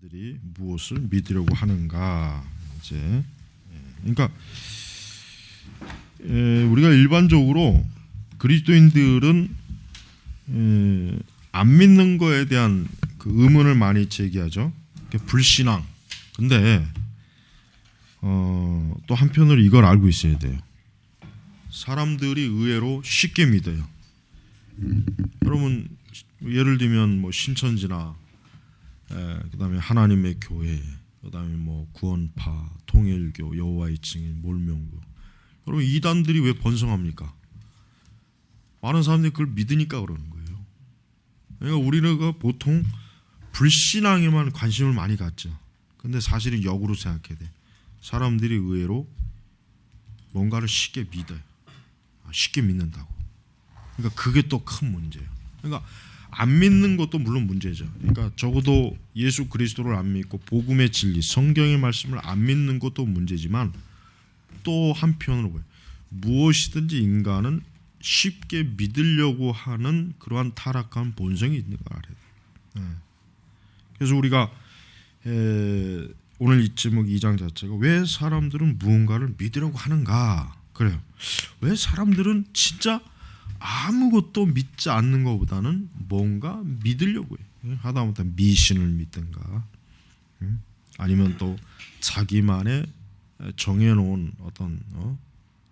사람들이 무엇을 믿으려고 하는가? 이제 그러니까 우리가 일반적으로 그리스도인들은 안 믿는 거에 대한 그 의문을 많이 제기하죠. 불신앙. 근데 또 한편으로 이걸 알고 있어야 돼요. 사람들이 의외로 쉽게 믿어요. 여러분 예를 들면 뭐 신천지나 그다음에 하나님의 교회, 그다음에 뭐 구원파, 통일교, 여호와의 증인, 몰명교. 여러분 이단들이 왜 번성합니까? 많은 사람들이 그걸 믿으니까 그러는 거예요. 그러니까 우리는 보통 불신앙에만 관심을 많이 갖죠. 근데 사실은 역으로 생각해야 돼. 사람들이 의외로 뭔가를 쉽게 믿어요. 쉽게 믿는다고. 그러니까 그게 또 큰 문제예요. 그러니까 안 믿는 것도 물론 문제죠. 그러니까 적어도 예수 그리스도를 안 믿고 복음의 진리, 성경의 말씀을 안 믿는 것도 문제지만 또 한편으로 보여요. 무엇이든지 인간은 쉽게 믿으려고 하는 그러한 타락한 본성이 있는 걸 알아야 돼요. 그래서 우리가 오늘 이 제목 2장 자체가 왜 사람들은 무언가를 믿으려고 하는가? 그래요. 왜 사람들은 진짜 아무것도 믿지 않는 것보다는 뭔가 믿으려고 해요. 하다못해 미신을 믿든가, 아니면 또 자기만의 정해놓은 어떤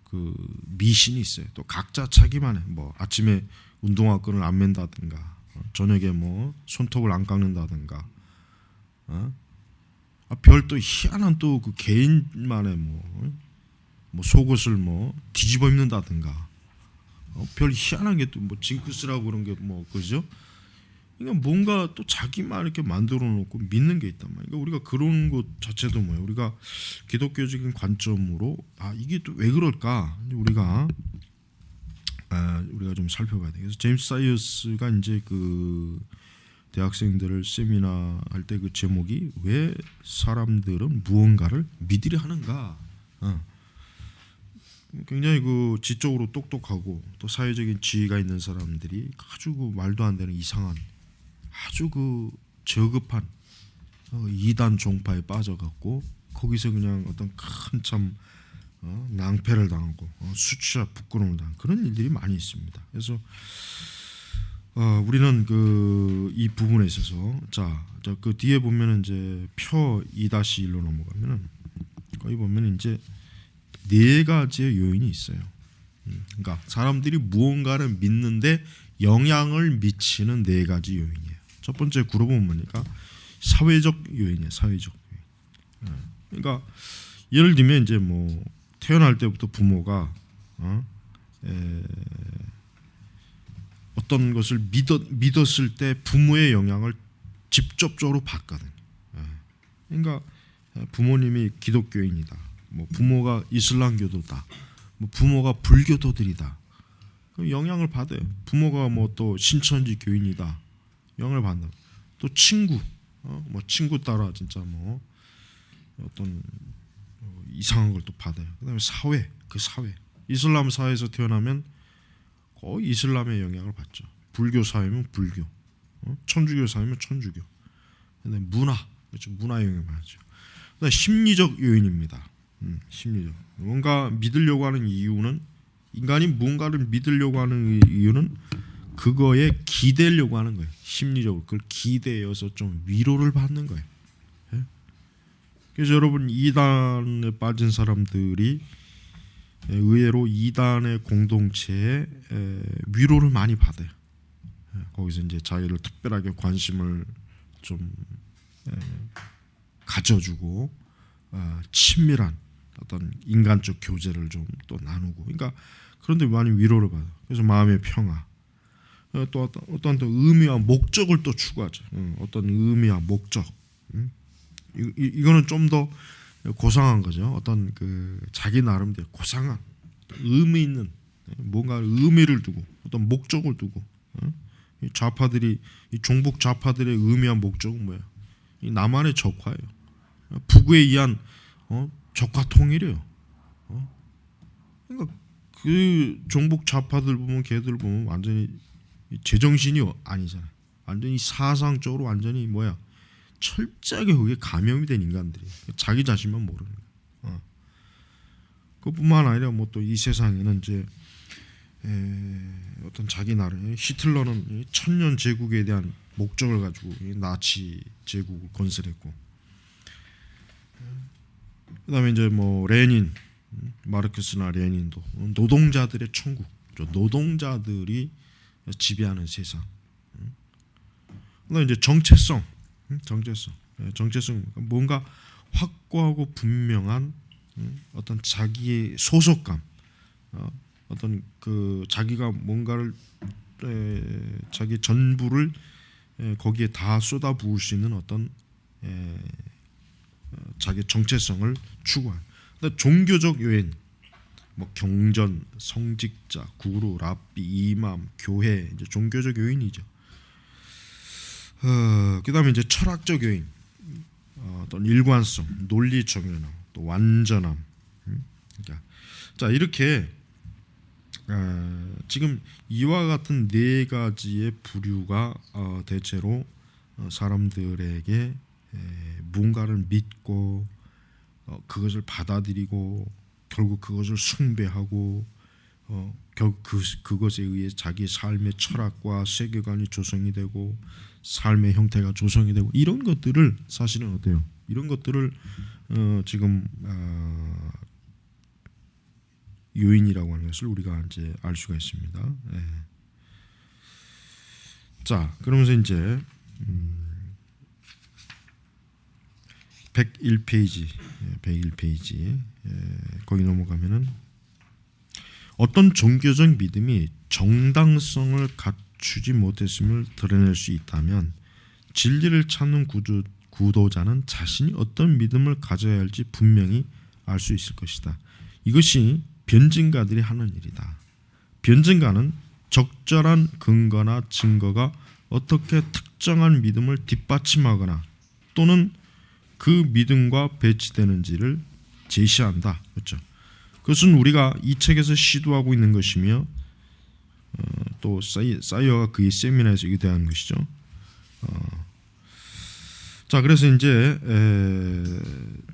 그 미신이 있어요. 또 각자 자기만의 뭐 아침에 운동화 끈을 안 맨다든가, 저녁에 뭐 손톱을 안 깎는다든가, 별 또 희한한 또 그 개인만의 뭐 속옷을 뭐 뒤집어 입는다든가. 별 희한한 게 또 뭐 징크스라고 그런 게 뭐 그죠? 그러니까 뭔가 또 자기만 이렇게 만들어 놓고 믿는 게 있단 말이에요. 그러니까 우리가 그런 것 자체도 뭐예요? 우리가 기독교적인 관점으로 이게 또 왜 그럴까? 우리가 좀 살펴봐야 돼요. 그래서 제임스 사이어스가 이제 그 대학생들을 세미나 할 때 그 제목이 왜 사람들은 무언가를 믿으려 하는가? 굉장히 그 지적으로 똑똑하고 또 사회적인 지위가 있는 사람들이 아주 그 말도 안 되는 이상한 아주 그 저급한 이단 종파에 빠져갖고 거기서 그냥 어떤 큰 참 낭패를 당하고 수치와 부끄러움을 당하는 그런 일들이 많이 있습니다. 그래서 우리는 그 이 부분에 있어서 그 뒤에 보면은 이제 표 2-1로 넘어가면은 거기 보면 이제 네 가지의 요인이 있어요. 그러니까 사람들이 무언가를 믿는데 영향을 미치는 네 가지 요인이에요. 첫 번째 그룹은 뭡니까? 사회적 요인이에요. 사회적 요인. 그러니까 예를 들면 이제 뭐 태어날 때부터 부모가 어떤 것을 믿었을 때 부모의 영향을 직접적으로 받거든요. 그러니까 부모님이 기독교인이다. 뭐 부모가 이슬람교도다. 뭐 부모가 불교도들이다. 그럼 영향을 받아요. 부모가 뭐 또 신천지 교인이다. 영향을 받는. 또 친구, 뭐 친구 따라 진짜 뭐 어떤 이상한 걸 또 받아요. 그다음에 사회, 그 사회. 이슬람 사회에서 태어나면 거의 이슬람의 영향을 받죠. 불교 사회면 불교, 천주교 사회면 천주교. 그다음에 문화, 그렇죠. 문화 영향을 받죠. 그다음에 심리적 요인입니다. 심리적. 뭔가 믿으려고 하는 이유는 인간이 무언가를 믿으려고 하는 이유는 그거에 기대려고 하는 거예요. 심리적으로 그걸 기대어서 좀 위로를 받는 거예요. 그래서 여러분 이단에 빠진 사람들이 의외로 이단의 공동체에 위로를 많이 받아요. 거기서 이제 자기를 특별하게 관심을 좀 가져주고 친밀한 어떤 인간적 교제를 좀 또 나누고, 그러니까 그런데 많이 위로를 받아요. 그래서 마음의 평화, 또 어떤 또 의미와 목적을 또 추구하죠. 어떤 의미와 목적. 이거는 좀 더 고상한 거죠. 어떤 그 자기 나름대로 고상한 의미 있는 뭔가 의미를 두고 어떤 목적을 두고. 이 좌파들이 이 종북 좌파들의 의미와 목적은 뭐예요? 이 남한의 적화예요. 북에 의한 적화 통일이에요. 그러니까 그 종북 좌파들 보면 걔들 보면 완전히 제정신이 아니잖아요. 완전히 사상적으로 완전히 뭐야 철저하게 그게 감염이 된 인간들이 자기 자신만 모르는 거예요. 그뿐만 아니라 뭐 또 이 세상에는 이제 어떤 자기 나름의 히틀러는 천년 제국에 대한 목적을 가지고 나치 제국을 건설했고, 그다음에 이제 뭐 레닌, 마르크스나 레닌도 노동자들의 천국, 노동자들이 지배하는 세상. 그다음에 이제 정체성 뭔가 확고하고 분명한 어떤 자기의 소속감, 어떤 그 자기가 뭔가를 자기 전부를 거기에 다 쏟아부을 수 있는 어떤 자기 정체성을 추구한. 종교적 요인, 뭐 경전, 성직자, 구루, 랍비, 이맘, 교회, 이제 종교적 요인이죠. 그다음에 이제 철학적 요인, 어떤 일관성, 논리 정연함, 또 완전함. 그러니까 자, 이렇게 지금 이와 같은 네 가지의 부류가 대체로 사람들에게 뭔가를 믿고 그것을 받아들이고 결국 그것을 숭배하고 결국 그것에 의해 자기 삶의 철학과 세계관이 조성이 되고 삶의 형태가 조성이 되고, 이런 것들을 사실은 어때요? 이런 것들을 지금 요인이라고 하는 것을 우리가 이제 알 수가 있습니다. 예. 자, 그러면서 이제 101페이지 거기 넘어가면은 어떤 종교적 믿음이 정당성을 갖추지 못했음을 드러낼 수 있다면 진리를 찾는 구도자는 자신이 어떤 믿음을 가져야 할지 분명히 알 수 있을 것이다. 이것이 변증가들이 하는 일이다. 변증가는 적절한 근거나 증거가 어떻게 특정한 믿음을 뒷받침하거나 또는 그 믿음과 배치되는지를 제시한다. 그렇죠? 그것은 우리가 이 책에서 시도하고 있는 것이며 또 사이어가 그의 세미나에서 의대한 것이죠. 자, 그래서 이제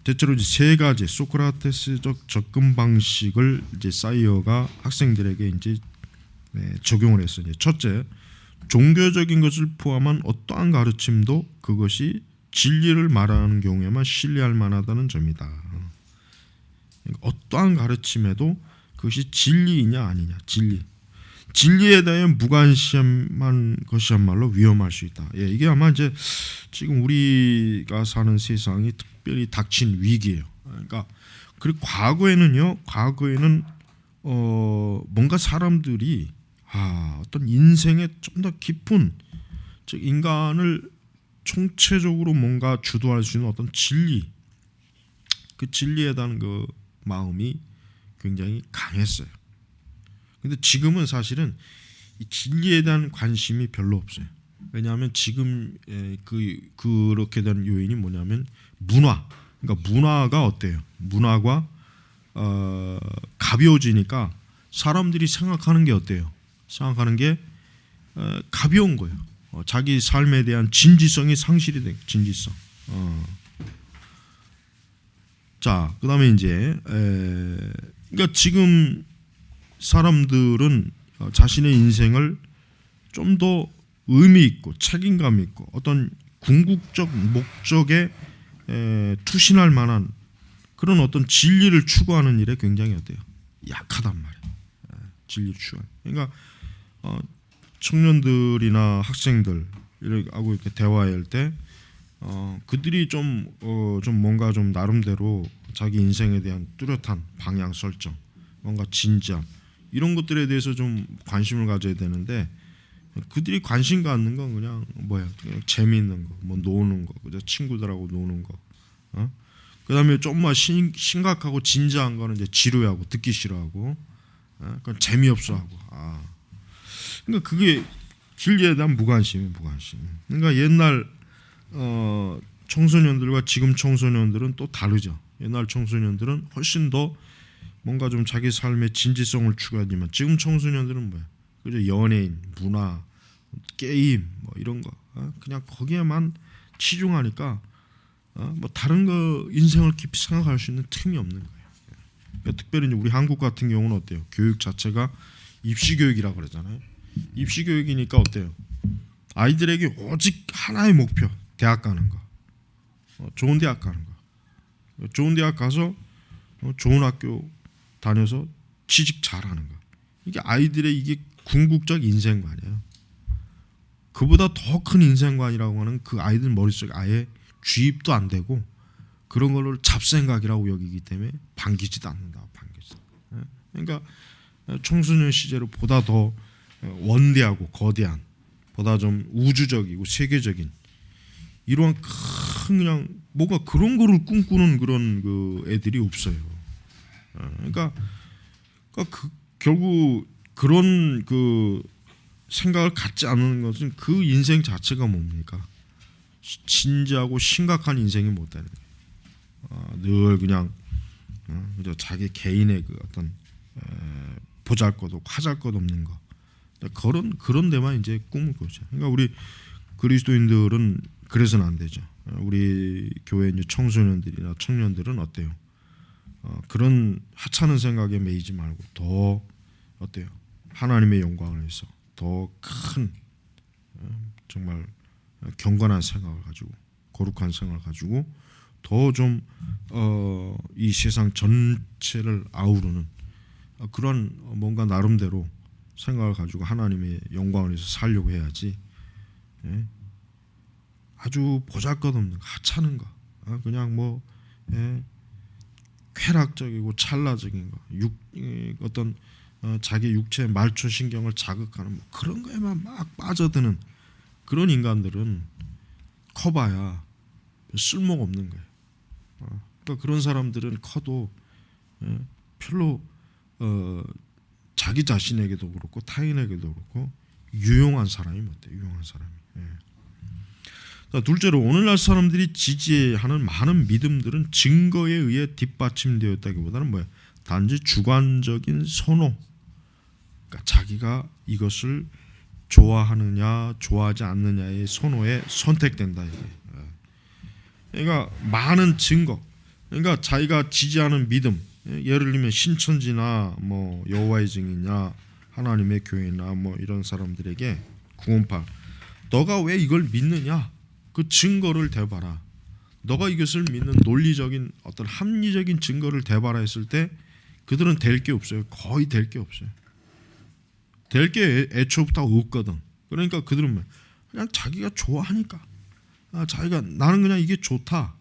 대체로 이제 세 가지 소크라테스적 접근 방식을 이제 사이어가 학생들에게 이제 적용을 했어요. 첫째, 종교적인 것을 포함한 어떠한 가르침도 그것이 진리를 말하는 경우에만 신뢰할 만하다는 점이다. 어떠한 가르침에도 그것이 진리이냐 아니냐, 진리에 대해 무관심한 것이야말로 위험할 수 있다. 이게 아마 이제 지금 우리가 사는 세상이 특별히 닥친 위기예요. 그러니까 그리고 과거에는 뭔가 사람들이 어떤 인생에 좀 더 깊은, 즉 인간을 총체적으로 뭔가 주도할 수 있는 어떤 진리, 그 진리에 대한 그 마음이 굉장히 강했어요. 근데 지금은 사실은 이 진리에 대한 관심이 별로 없어요. 왜냐하면 지금 그렇게 된 요인이 뭐냐면 그러니까 문화가 어때요? 문화가 가벼워지니까 사람들이 생각하는 게 어때요? 생각하는 게 가벼운 거예요. 자기 삶에 대한 진지성이 상실이 돼. 진지성. 자, 그다음에 이제 그러니까 지금 사람들은 자신의 인생을 좀 더 의미 있고 책임감 있고 어떤 궁극적 목적에 투신할 만한 그런 어떤 진리를 추구하는 일에 굉장히 어때요? 약하단 말이에요. 진리를 추구하는. 그러니까 청년들이나 학생들하고 이렇게 대화할 때 그들이 좀 뭔가 좀 나름대로 자기 인생에 대한 뚜렷한 방향 설정, 뭔가 진지함, 이런 것들에 대해서 좀 관심을 가져야 되는데 그들이 관심 갖는 건 그냥 그냥 재미있는 거, 뭐 노는 거, 그죠? 친구들하고 노는 거. 그다음에 좀만 심각하고 진지한 거는 이제 지루하고 듣기 싫어하고, 그건 재미없어하고. 그러니까 그게 진리에 대한 무관심. 그러니까 옛날 청소년들과 지금 청소년들은 또 다르죠. 옛날 청소년들은 훨씬 더 뭔가 좀 자기 삶의 진지성을 추구하지만 지금 청소년들은 그죠? 연예인, 문화, 게임, 뭐 이런 거, 그냥 거기에만 치중하니까 뭐 다른 거 인생을 깊이 생각할 수 있는 틈이 없는 거예요. 그러니까 특별히 이제 우리 한국 같은 경우는 어때요? 교육 자체가 입시 교육이라고 그러잖아요. 입시 교육이니까 어때요? 아이들에게 오직 하나의 목표, 대학 가는 거, 좋은 대학 가는 거, 좋은 대학 가서 좋은 학교 다녀서 취직 잘하는 거. 이게 아이들의 이게 궁극적 인생관이에요. 그보다 더 큰 인생관이라고 하는 그 아이들 머릿속에 아예 주입도 안 되고 그런 걸로 잡생각이라고 여기기 때문에 반기지도 않는다. 반기지도. 그러니까 청소년 시절을 보다 더 원대하고 거대한, 보다 좀 우주적이고 세계적인 이러한 큰 그냥 뭔가 그런 거를 꿈꾸는 그런 그 애들이 없어요. 그러니까 결국 그런 그 생각을 갖지 않는 것은 그 인생 자체가 뭡니까? 진지하고 심각한 인생이 못 되는 거예요. 늘 그냥 자기 개인의 그 어떤 보잘것없고 화잘것 없는 거 그런 데만 이제 꿈을 꾸죠. 그러니까 우리 그리스도인들은 그래서는 안 되죠. 우리 교회 이제 청소년들이나 청년들은 어때요? 그런 하찮은 생각에 매이지 말고 더 어때요? 하나님의 영광을 위해서 더 큰 정말 경건한 생각을 가지고 거룩한 생각을 가지고 더 좀 이 세상 전체를 아우르는 그런 뭔가 나름대로 생각을 가지고 하나님의 영광을 위해서 살려고 해야지. 아주 보잘것없는 하찮은 거, 그냥 뭐 쾌락적이고 찰나적인 거, 어떤 자기 육체의 말초 신경을 자극하는 뭐 그런 거에만 막 빠져드는 그런 인간들은 커봐야 쓸모가 없는 거예요. 그러니까 그런 사람들은 커도 별로 자기 자신에게도 그렇고 타인에게도 그렇고 유용한 사람이 못 돼요. 유용한 사람이. 자, 둘째로 오늘날 사람들이 지지하는 많은 믿음들은 증거에 의해 뒷받침되었다기보다는 뭐야? 단지 주관적인 선호. 그러니까 자기가 이것을 좋아하느냐 좋아하지 않느냐의 선호에 선택된다. 이게. 그러니까 많은 증거. 그러니까 자기가 지지하는 믿음. 예를 들면 신천지나 뭐 여호와의 증인이나 하나님의 교회나 뭐 이런 사람들에게 918 너가 왜 이걸 믿느냐? 그 증거를 대봐라. 너가 이것을 믿는 논리적인 어떤 합리적인 증거를 대봐라 했을 때 그들은 될 게 없어요. 거의 될 게 없어요. 될 게 애초부터 없거든. 그러니까 그들은 그냥 자기가 좋아하니까 자기가 나는 그냥 이게 좋다.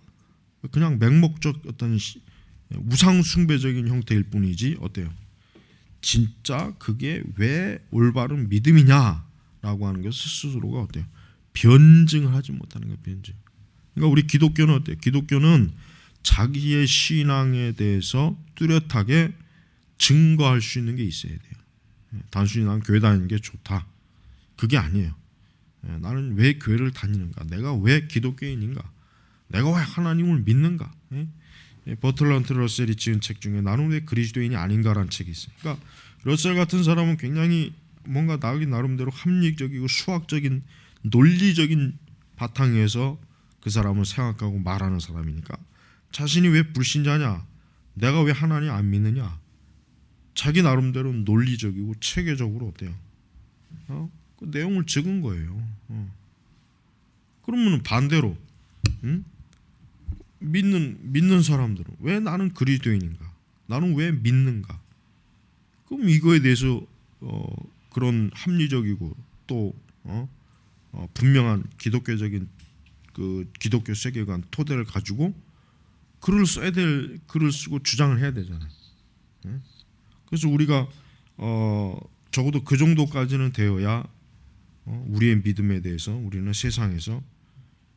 그냥 맹목적 어떤 우상 숭배적인 형태일 뿐이지 어때요? 진짜 그게 왜 올바른 믿음이냐라고 하는 것을 스스로가 어때요? 변증을 하지 못하는 거예요. 변증. 그러니까 우리 기독교는 어때요? 기독교는 자기의 신앙에 대해서 뚜렷하게 증거할 수 있는 게 있어야 돼요. 단순히 난 교회 다니는 게 좋다. 그게 아니에요. 나는 왜 교회를 다니는가? 내가 왜 기독교인인가? 내가 왜 하나님을 믿는가? 버틀런트 러셀이 지은 책 중에 나는 왜 그리스도인이 아닌가라는 책이 있어요. 그러니까 러셀 같은 사람은 굉장히 뭔가 나름대로 합리적이고 수학적인 논리적인 바탕에서 그 사람을 생각하고 말하는 사람이니까 자신이 왜 불신자냐? 내가 왜 하나님 안 믿느냐? 자기 나름대로 논리적이고 체계적으로 어때요? 그 내용을 적은 거예요. 그러면 반대로 믿는 사람들은 왜 나는 그리스도인인가? 나는 왜 믿는가? 그럼 이거에 대해서 그런 합리적이고 또 분명한 기독교적인 그 기독교 세계관 토대를 가지고 글을 써야 될 글을 쓰고 주장을 해야 되잖아요. 그래서 우리가 적어도 그 정도까지는 되어야 우리의 믿음에 대해서 우리는 세상에서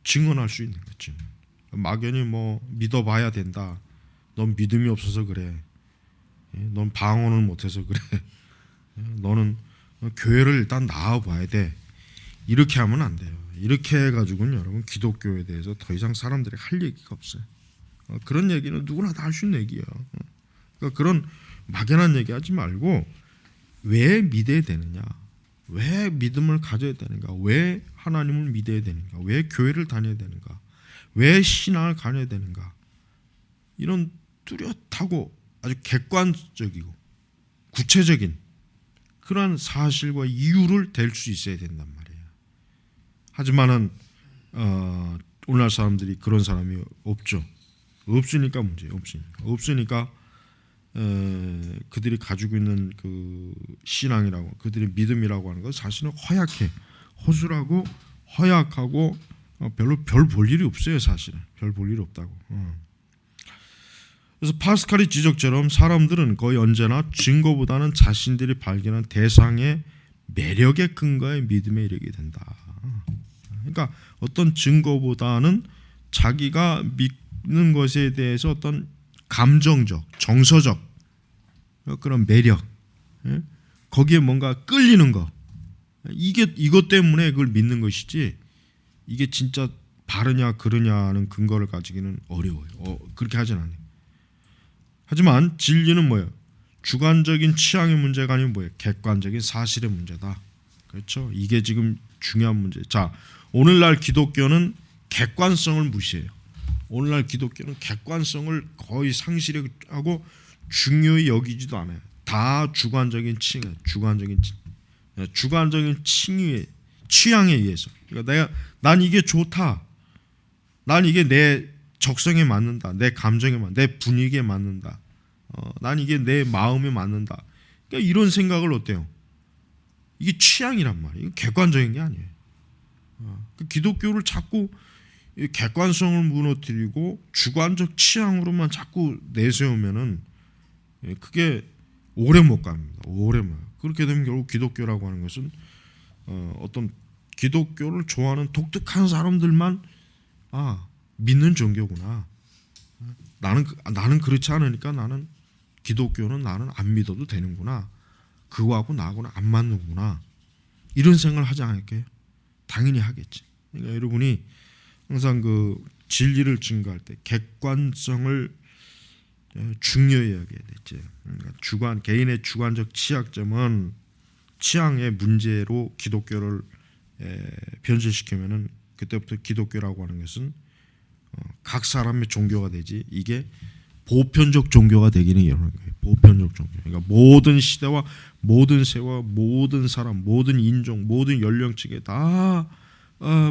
증언할 수 있는 거죠. 막연히 뭐 믿어봐야 된다. 넌 믿음이 없어서 그래. 넌 방언을 못해서 그래. 너는 교회를 일단 나와봐야 돼. 이렇게 하면 안 돼요. 이렇게 해가지고는 여러분 기독교에 대해서 더 이상 사람들이 할 얘기가 없어요. 그런 얘기는 누구나 다 할 수 있는 얘기예요. 그러니까 그런 막연한 얘기하지 말고 왜 믿어야 되느냐? 왜 믿음을 가져야 되는가? 왜 하나님을 믿어야 되는가? 왜 교회를 다녀야 되는가? 왜 신앙을 가져야 되는가? 이런 뚜렷하고 아주 객관적이고 구체적인 그러한 사실과 이유를 댈 수 있어야 된단 말이에요. 하지만은 오늘날 사람들이 그런 사람이 없죠. 없으니까 문제예요. 없으니까 그들이 가지고 있는 그 신앙이라고, 그들의 믿음이라고 하는 건 사실은 허약해, 허술하고 허약하고 별로 별 볼 일이 없어요. 사실은 별 볼 일이 없다고. 그래서 파스칼의 지적처럼 사람들은 거의 언제나 증거보다는 자신들이 발견한 대상의 매력에 근거해 믿음에 이르게 된다. 그러니까 어떤 증거보다는 자기가 믿는 것에 대해서 어떤 감정적, 정서적 그런 매력, 거기에 뭔가 끌리는 거, 이것 때문에 그걸 믿는 것이지 이게 진짜 바르냐 그르냐는 근거를 가지기는 어려워요. 그렇게 하진 않아요. 하지만 진리는 뭐예요? 주관적인 취향의 문제가 아니면 뭐예요? 객관적인 사실의 문제다. 그렇죠? 이게 지금 중요한 문제. 자, 오늘날 기독교는 객관성을 무시해요. 오늘날 기독교는 객관성을 거의 상실하고 중요히 여기지도 않아요. 다 주관적인 칭이에요. 주관적인 취향에 의해서. 그러니까 난 이게 좋다. 난 이게 내 적성에 맞는다. 내 감정에 맞는다. 내 분위기에 맞는다. 난 이게 내 마음에 맞는다. 그러니까 이런 생각을 어때요? 이게 취향이란 말이에요. 이게 객관적인 게 아니에요. 그 기독교를 자꾸 객관성을 무너뜨리고 주관적 취향으로만 자꾸 내세우면은 그게 오래 못 갑니다. 오래 못. 그렇게 되면 결국 기독교라고 하는 것은 어떤 기독교를 좋아하는 독특한 사람들만 믿는 종교구나. 나는 그렇지 않으니까 나는 기독교는 나는 안 믿어도 되는구나. 그거하고 나하고는 안 맞는구나. 이런 생각을 하지 않을까요? 당연히 하겠지. 그러니까 여러분이 항상 그 진리를 증거할 때 객관성을 중요히 여겨야 되지. 그러니까 개인의 주관적 취약점은 취향의 문제로 기독교를 변질시키면은 그때부터 기독교라고 하는 것은 각 사람의 종교가 되지 이게 보편적 종교가 되기는 이러는 거예요. 보편적 종교. 그러니까 모든 시대와 모든 세와 모든 사람, 모든 인종, 모든 연령층에 다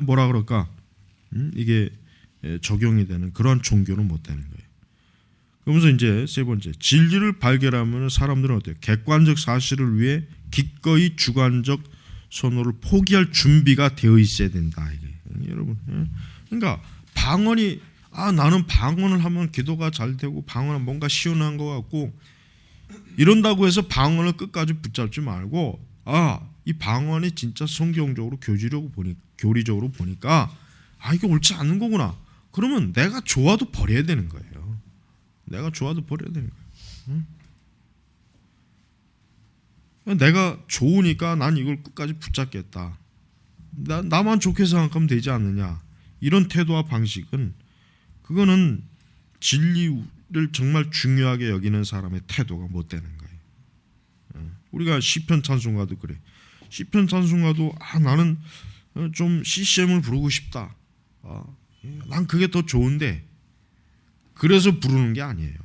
뭐라 그럴까? 이게 적용이 되는 그런 종교는 못 되는 거예요. 그러면서 이제 세 번째, 진리를 발견하면 사람들은 어때요? 객관적 사실을 위해 기꺼이 주관적 선호를 포기할 준비가 되어 있어야 된다. 이게 여러분, 그러니까 방언이 나는 방언을 하면 기도가 잘 되고 방언은 뭔가 시원한 것 같고 이런다고 해서 방언을 끝까지 붙잡지 말고 이 방언이 진짜 성경적으로 교리적으로 보니까 이게 옳지 않는 거구나. 그러면 내가 좋아도 버려야 되는 거예요. 내가 좋아도 버려야 되는 거예요. 내가 좋으니까 난 이걸 끝까지 붙잡겠다. 나만 좋게 생각하면 되지 않느냐. 이런 태도와 방식은 그거는 진리를 정말 중요하게 여기는 사람의 태도가 못 되는 거예요. 우리가 시편 찬송가도 그래. 시편 찬송가도 나는 좀 CCM을 부르고 싶다. 난 그게 더 좋은데 그래서 부르는 게 아니에요.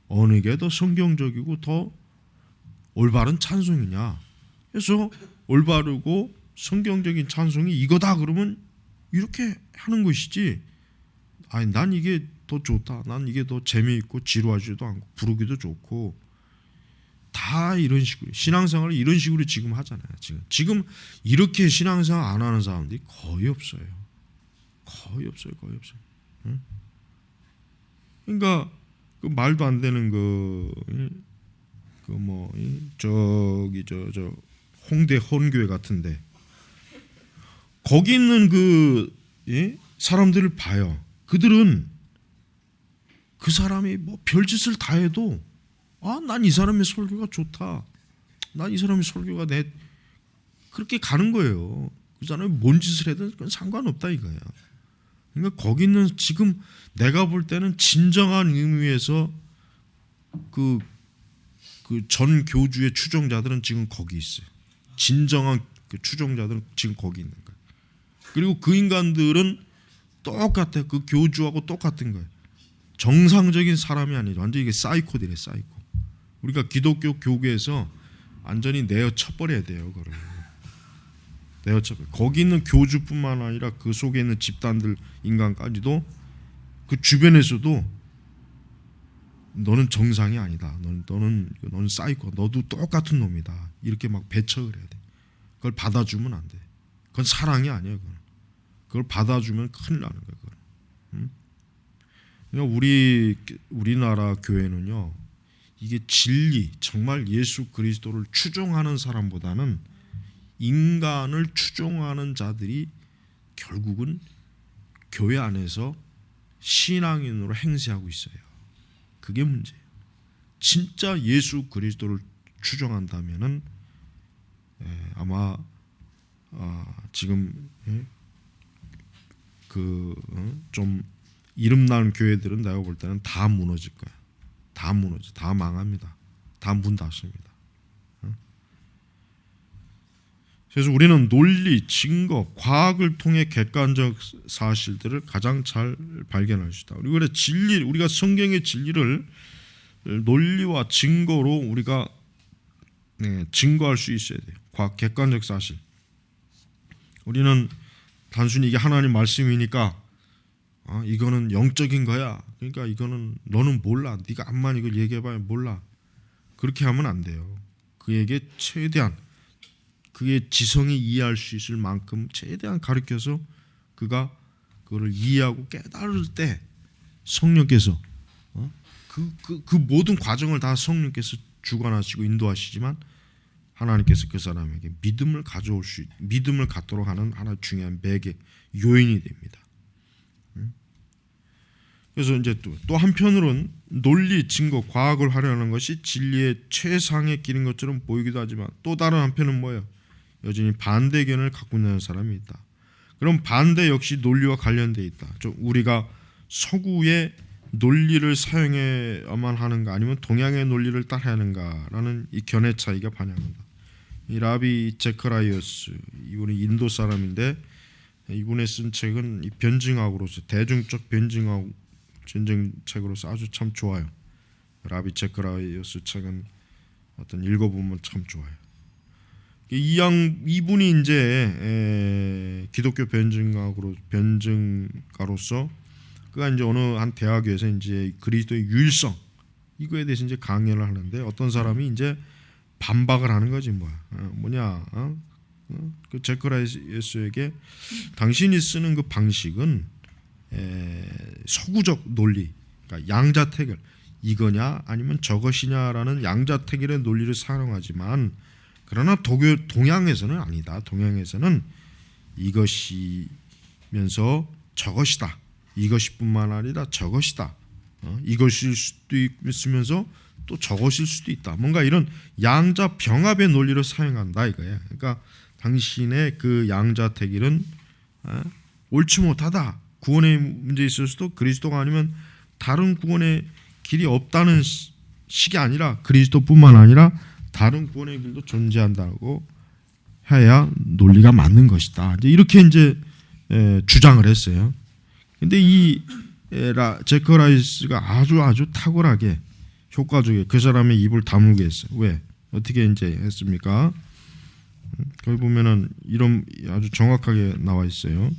어느 게 더 성경적이고 더 올바른 찬송이냐. 그래서 올바르고 성경적인 찬송이 이거다 그러면 이렇게 하는 것이지. 난 이게 더 좋다. 난 이게 더 재미있고 지루하지도 않고 부르기도 좋고 다 이런 식으로 신앙생활을 이런 식으로 지금 하잖아요. 지금 이렇게 신앙생활 안 하는 사람들이 거의 없어요. 거의 없어요. 응? 그러니까 그 말도 안 되는 저기 저 홍대 헌교회 같은데 거기 있는 사람들을 봐요. 그들은 그 사람이 뭐 별짓을 다 해도 난 이 사람의 설교가 좋다. 난 이 사람의 설교가 그렇게 가는 거예요. 그 사람이 뭔 짓을 해도 그건 상관없다 이거야. 그러니까 거기는 지금 내가 볼 때는 진정한 의미에서 그 전 교주의 추종자들은 지금 거기 있어요. 진정한 그 추종자들은 지금 거기 있는 거예요. 그리고 그 인간들은 똑같아. 그 교주하고 똑같은 거예요. 정상적인 사람이 아니죠. 완전히 이게 사이코들이에요. 사이코. 우리가 기독교 교계에서 완전히 내어 쳐버려야 돼요. 그걸 내어 쳐버려. 거기 있는 교주뿐만 아니라 그 속에 있는 집단들 인간까지도 그 주변에서도 너는 정상이 아니다. 너는 사이코. 너도 똑같은 놈이다. 이렇게 막 배척을 해야 돼. 그걸 받아주면 안 돼. 그건 사랑이 아니에요. 그걸 받아주면 큰일 나는 거예요. 그러니까 우리나라 교회는요, 이게 진리, 정말 예수 그리스도를 추종하는 사람보다는 인간을 추종하는 자들이 결국은 교회 안에서 신앙인으로 행세하고 있어요. 그게 문제예요. 진짜 예수 그리스도를 추종한다면은 아마 지금 좀 이름난 교회들은 내가 볼 때는 다 무너질 거야. 다 무너져, 다 망합니다. 다 문 닫습니다. 그래서 우리는 논리, 증거, 과학을 통해 객관적 사실들을 가장 잘 발견할 수 있다. 그리고 진리, 우리가 성경의 진리를 논리와 증거로 우리가 증거할 수 있어야 돼요. 과학, 객관적 사실. 우리는 단순히 이게 하나님 말씀이니까 이거는 영적인 거야. 그러니까 이거는 너는 몰라. 네가 암만 이걸 얘기해봐야 몰라. 그렇게 하면 안 돼요. 그에게 최대한 그의 지성이 이해할 수 있을 만큼 최대한 가르쳐서 그가 그거를 이해하고 깨달을 때 성령께서 그 모든 과정을 다 성령께서 주관하시고 인도하시지만 하나님께서 그 사람에게 믿음을 갖도록 하는 하나의 중요한 매개 요인이 됩니다. 그래서 이제 또 한편으로는 논리, 증거, 과학을 하려는 것이 진리의 최상의 길인 것처럼 보이기도 하지만 또 다른 한편은 뭐예요? 여전히 반대 의견을 갖고 있는 사람이 있다. 그럼 반대 역시 논리와 관련되어 있다. 우리가 서구의 논리를 사용해야만 하는가 아니면 동양의 논리를 따라야 하는가라는 이 견해 차이가 반영한다. 이 라비 제커라이어스, 이분이 인도 사람인데 이분의 쓴 책은 이 변증학으로서 대중적 변증학 전쟁책으로서 아주 참 좋아요. 라비 제커라이어스 책은 어떤 읽어보면 참 좋아요. 이분이 이제 기독교 변증가로서 그가 이제 어느 한 대학에서 이제 그리스도의 유일성 이거에 대해서 이제 강연을 하는데 어떤 사람이 이제 반박을 하는 거지 뭐냐 그 제커라이어스에게 당신이 쓰는 그 방식은 서구적 논리, 그러니까 양자택일 이거냐 아니면 저것이냐라는 양자택일의 논리를 사용하지만 그러나 동양에서는 아니다. 동양에서는 이것이면서 저것이다. 이것이뿐만 아니라 저것이다. 이것일 수도 있으면서 또 저것일 수도 있다. 뭔가 이런 양자 병합의 논리를 사용한다 이거야. 그러니까 당신의 그 양자택일은 옳지 못하다. 구원의 문제에 있어서도 그리스도가 아니면 다른 구원의 길이 없다는 식이 아니라 그리스도뿐만 아니라 다른 구원의 길도 존재한다고 해야 논리가 맞는 것이다. 이렇게 이제 주장을 했어요. 근데 이 제커라이스가 아주 탁월하게 효과적이게 그 사람의 입을 다물게 했어요. 왜? 어떻게 이제 했습니까? 거기 보면은 이런 아주 정확하게 나와 있어요.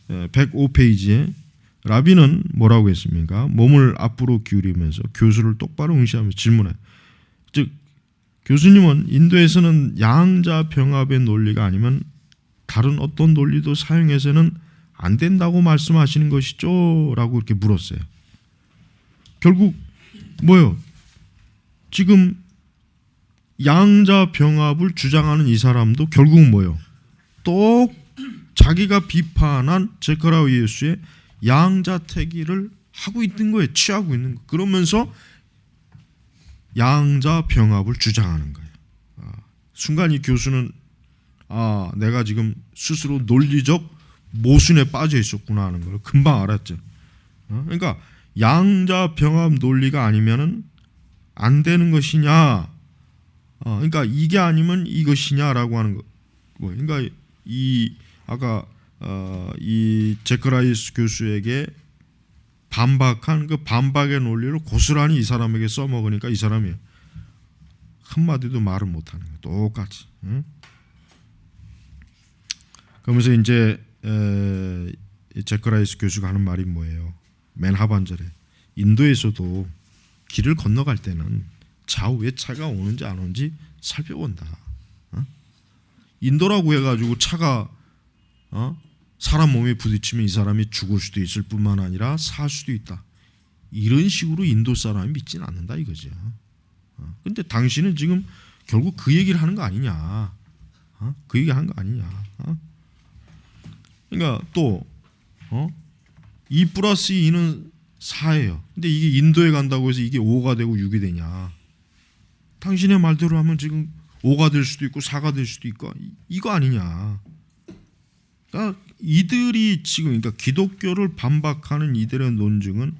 105페이지에 라비는 뭐라고 했습니까? 몸을 앞으로 기울이면서 교수를 똑바로 응시하면서 질문해. 즉 교수님은 인도에서는 양자 병합의 논리가 아니면 다른 어떤 논리도 사용해서는 안 된다고 말씀하시는 것이죠? 라고 이렇게 물었어요. 결국 뭐요? 지금 양자 병합을 주장하는 이 사람도 결국은 뭐요? 또 자기가 비판한 제커라이어스의 양자택일을 하고 있는 거예요. 취하고 있는 거. 그러면서 양자 병합을 주장하는 거예요. 순간 이 교수는 내가 지금 스스로 논리적 모순에 빠져 있었구나 하는 걸 금방 알았죠. 그러니까 양자 병합 논리가 아니면은 안 되는 것이냐 그러니까 이게 아니면 이것이냐라고 하는 거. 그러니까 이 아까 이 제크라이스 교수에게 반박한 그 반박의 논리를 고스란히 이 사람에게 써먹으니까 이 사람이 한마디도 말을 못하는 거예요. 똑같이. 응? 그러면서 이제 제크라이스 교수가 하는 말이 뭐예요? 맨 하반절에 인도에서도 길을 건너갈 때는 좌우에 차가 오는지 안 오는지 살펴본다. 인도라고 해가지고 차가 사람 몸에 부딪히면 이 사람이 죽을 수도 있을 뿐만 아니라 살 수도 있다. 이런 식으로 인도 사람이 믿지는 않는다 이거죠. 근데 당신은 지금 결국 그 얘기를 하는 거 아니냐? 그 얘기 하는 거 아니냐? 그러니까 또 2 플러스 2는 4예요. 근데 이게 인도에 간다고 해서 이게 5가 되고 6이 되냐? 당신의 말대로 하면 지금 5가 될 수도 있고 4가 될 수도 있고 이거 아니냐? 그러니까 이들이 지금 그러니까 기독교를 반박하는 이들의 논증은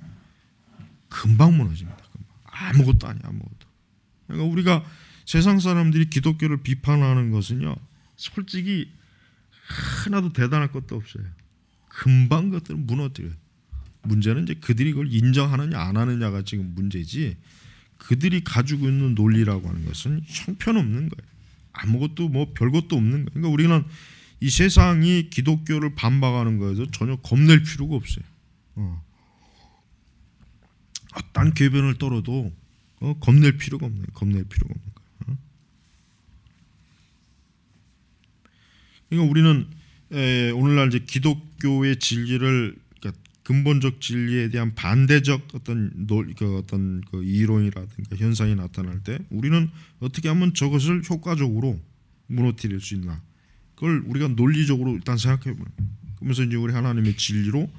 금방 무너집니다. 아무것도 아니야, 아무것도. 그러니까 우리가 세상 사람들이 기독교를 비판하는 것은요, 솔직히 하나도 대단할 것도 없어요. 금방 그것들은 무너뜨려요. 문제는 이제 그들이 그걸 인정하느냐 안 하느냐가 지금 문제지, 그들이 가지고 있는 논리라고 하는 것은 형편없는 거예요. 아무것도 뭐 별것도 없는 거예요. 그러니까 우리는 이 세상이 기독교를 반박하는 거에서 전혀 겁낼 필요가 없어요. 어떤 궤변을 떨어도 겁낼 필요가 없는 거예요. 겁낼 필요가 없는 거예요. 그러니까 우리는 오늘날 이제 기독교의 진리를, 그러니까 근본적 진리에 대한 반대적 어떤 그 이론이라든가 현상이 나타날 때 우리는 어떻게 하면 저것을 효과적으로 무너뜨릴 수 있나? 그걸 우리가 논리적으로 일단 생각해 보는 거예요. 그러면서 이제 우리 하나님의 진리로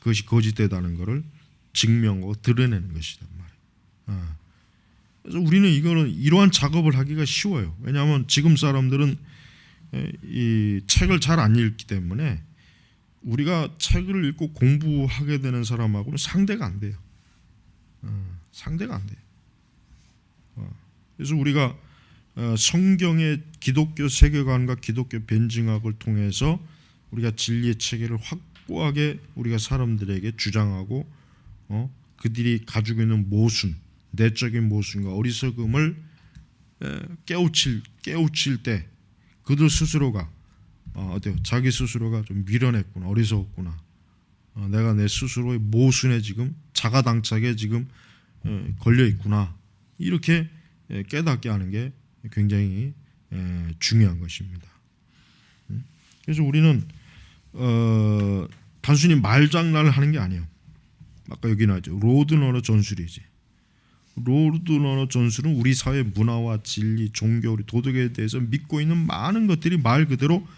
그것이 거짓되다는 것을 증명하고 드러내는 것이란 말이에요. 그래서 우리는 이거는 이러한 작업을 하기가 쉬워요. 왜냐하면 지금 사람들은 이 책을 잘 안 읽기 때문에 우리가 책을 읽고 공부하게 되는 사람하고는 상대가 안 돼요. 상대가 안 돼요. 그래서 우리가 성경의 기독교 세계관과 기독교 변증학을 통해서 우리가 진리의 체계를 확고하게 우리가 사람들에게 주장하고 그들이 가지고 있는 모순, 내적인 모순과 어리석음을 깨우칠 때 그들 스스로가 어때요? 자기 스스로가 좀 미련했구나, 어리석었구나. 내가 내 스스로의 모순에 지금 자가당착에 지금 걸려 있구나. 이렇게 깨닫게 하는 게 굉장히 중요한 것입니다. 그래서 우리는 단순히 말장난을 하는 게 아니에요. 아까 여기 나왔죠. 로드너러 전술이지. 로드너러 전술은 우리 사회 문화와 진리, 종교, 우리 도덕에 대해서 믿고 있는 많은 것들이 말 그대로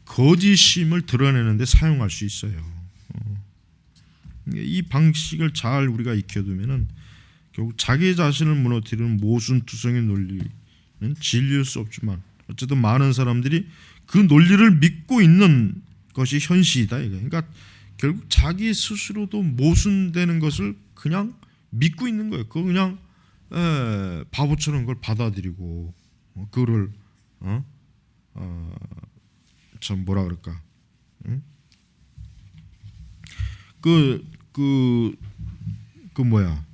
거짓임을 드러내는 데 사용할 수 있어요. 이 방식을 잘 우리가 익혀두면은 결국 자기 자신을 무너뜨리는 모순투성의 논리는 진리일 수 없지만 어쨌든 많은 사람들이 그 논리를 믿고 있는 것이 현실이다. 그러니까 결국 자기 스스로도 모순되는 것을 그냥 믿고 있는 거예요. 그거 그냥 바보처럼 그걸 받아들이고 그거를 참 뭐라 그럴까? 그 뭐야?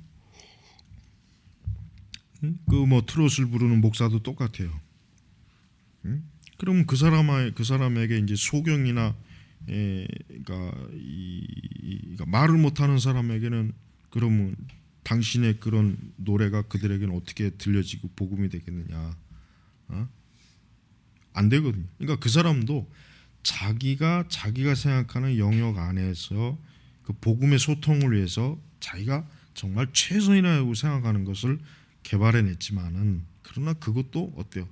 그 뭐 트롯을 부르는 목사도 똑같아요. 그럼 그 사람에게 이제 소경이나 그러니까 말을 못하는 사람에게는 그러면 당신의 그런 노래가 그들에게는 어떻게 들려지고 복음이 되겠느냐? 안 되거든요. 그러니까 그 사람도 자기가 생각하는 영역 안에서 그 복음의 소통을 위해서 자기가 정말 최선이라고 생각하는 것을 개발해냈지만은 그러나 그것도 어때요?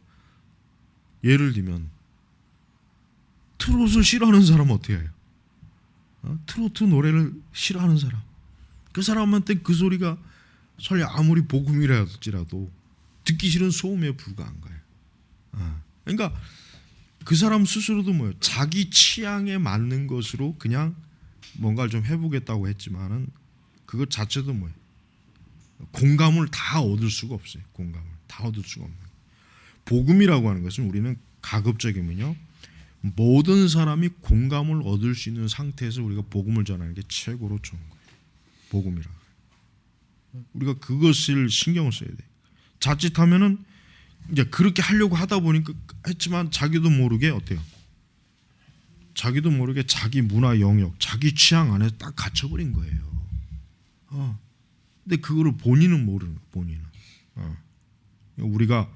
예를 들면 트롯을 싫어하는 사람은 어떻게 해요? 트로트 노래를 싫어하는 사람, 그 사람한테 그 소리가 설령 아무리 복음이라 할지라도 듣기 싫은 소음에 불과한 거예요. 그러니까 그 사람 스스로도 뭐예요? 자기 취향에 맞는 것으로 그냥 뭔가를 좀 해보겠다고 했지만은 그것 자체도 뭐예요? 공감을 다 얻을 수가 없어요. 공감을 다 얻을 수가 없는 거예요. 복음이라고 하는 것은 우리는 가급적이면요 모든 사람이 공감을 얻을 수 있는 상태에서 우리가 복음을 전하는 게 최고로 좋은 거예요. 복음이라. 우리가 그것을 신경을 써야 돼. 자칫하면은 이제 그렇게 하려고 하다 보니까 했지만 자기도 모르게 어때요? 자기도 모르게 자기 문화 영역, 자기 취향 안에 딱 갇혀버린 거예요. 근데 그거를 본인은 모르는 거예요. 본인은. 우리가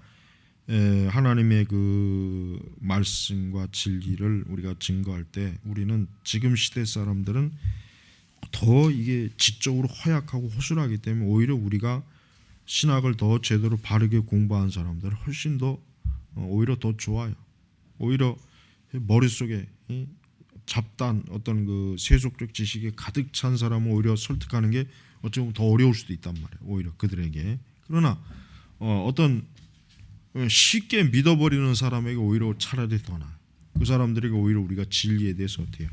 하나님의 그 말씀과 진리를 우리가 증거할 때 우리는 지금 시대 사람들은 더 이게 지적으로 허약하고 허술하기 때문에 오히려 우리가 신학을 더 제대로 바르게 공부한 사람들은 훨씬 더 오히려 더 좋아요. 오히려 머릿속에 잡다한 어떤 그 세속적 지식에 가득 찬 사람은 오히려 설득하는 게 어쩌면 더 어려울 수도 있단 말이에요. 오히려 그들에게. 그러나 어떤 쉽게 믿어버리는 사람에게 오히려 차라리 더 나아요. 그 사람들에게 오히려 우리가 진리에 대해서 어때요?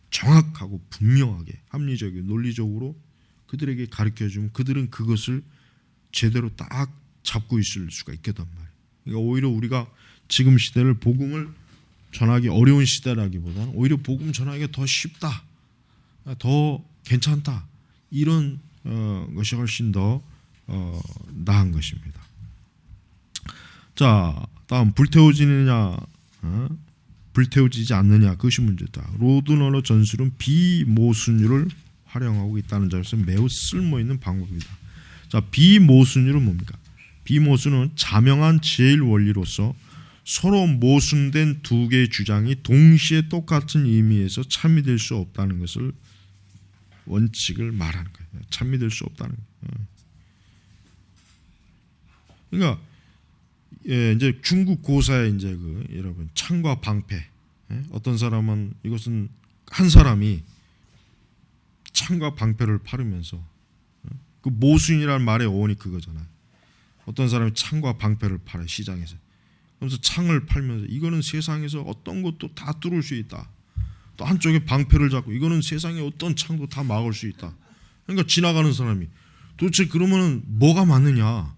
정확하고 분명하게 합리적이고 논리적으로 그들에게 가르쳐주면 그들은 그것을 제대로 딱 잡고 있을 수가 있겠단 말이에요. 그러니까 오히려 우리가 지금 시대를 복음을 전하기 어려운 시대라기보다는 오히려 복음 전하기가 더 쉽다, 더 괜찮다 이런 것이 훨씬 더 나은 것입니다. 자, 다음 불태워지느냐 불태워지지 않느냐 그것이 문제다. 로드너러 전술은 비모순율을 활용하고 있다는 점에서 매우 쓸모있는 방법이다. 자, 비모순율은 뭡니까? 비모순은 자명한 제일 원리로서 서로 모순된 두 개의 주장이 동시에 똑같은 의미에서 참미될 수 없다는 것을 원칙을 말하는 거예요. 참미될 수 없다는 거예요. 그러니까 이제 중국 고사의 이제 그 여러분 창과 방패. 어떤 사람은 이것은 한 사람이 창과 방패를 팔으면서 그 모순이라는 말의 어원이 그거잖아요. 어떤 사람이 창과 방패를 팔아요 시장에서. 그러면서 창을 팔면서 이거는 세상에서 어떤 것도 다 뚫을 수 있다. 또 한쪽에 방패를 잡고 이거는 세상에 어떤 창도 다 막을 수 있다. 그러니까 지나가는 사람이 도대체 그러면은 뭐가 맞느냐?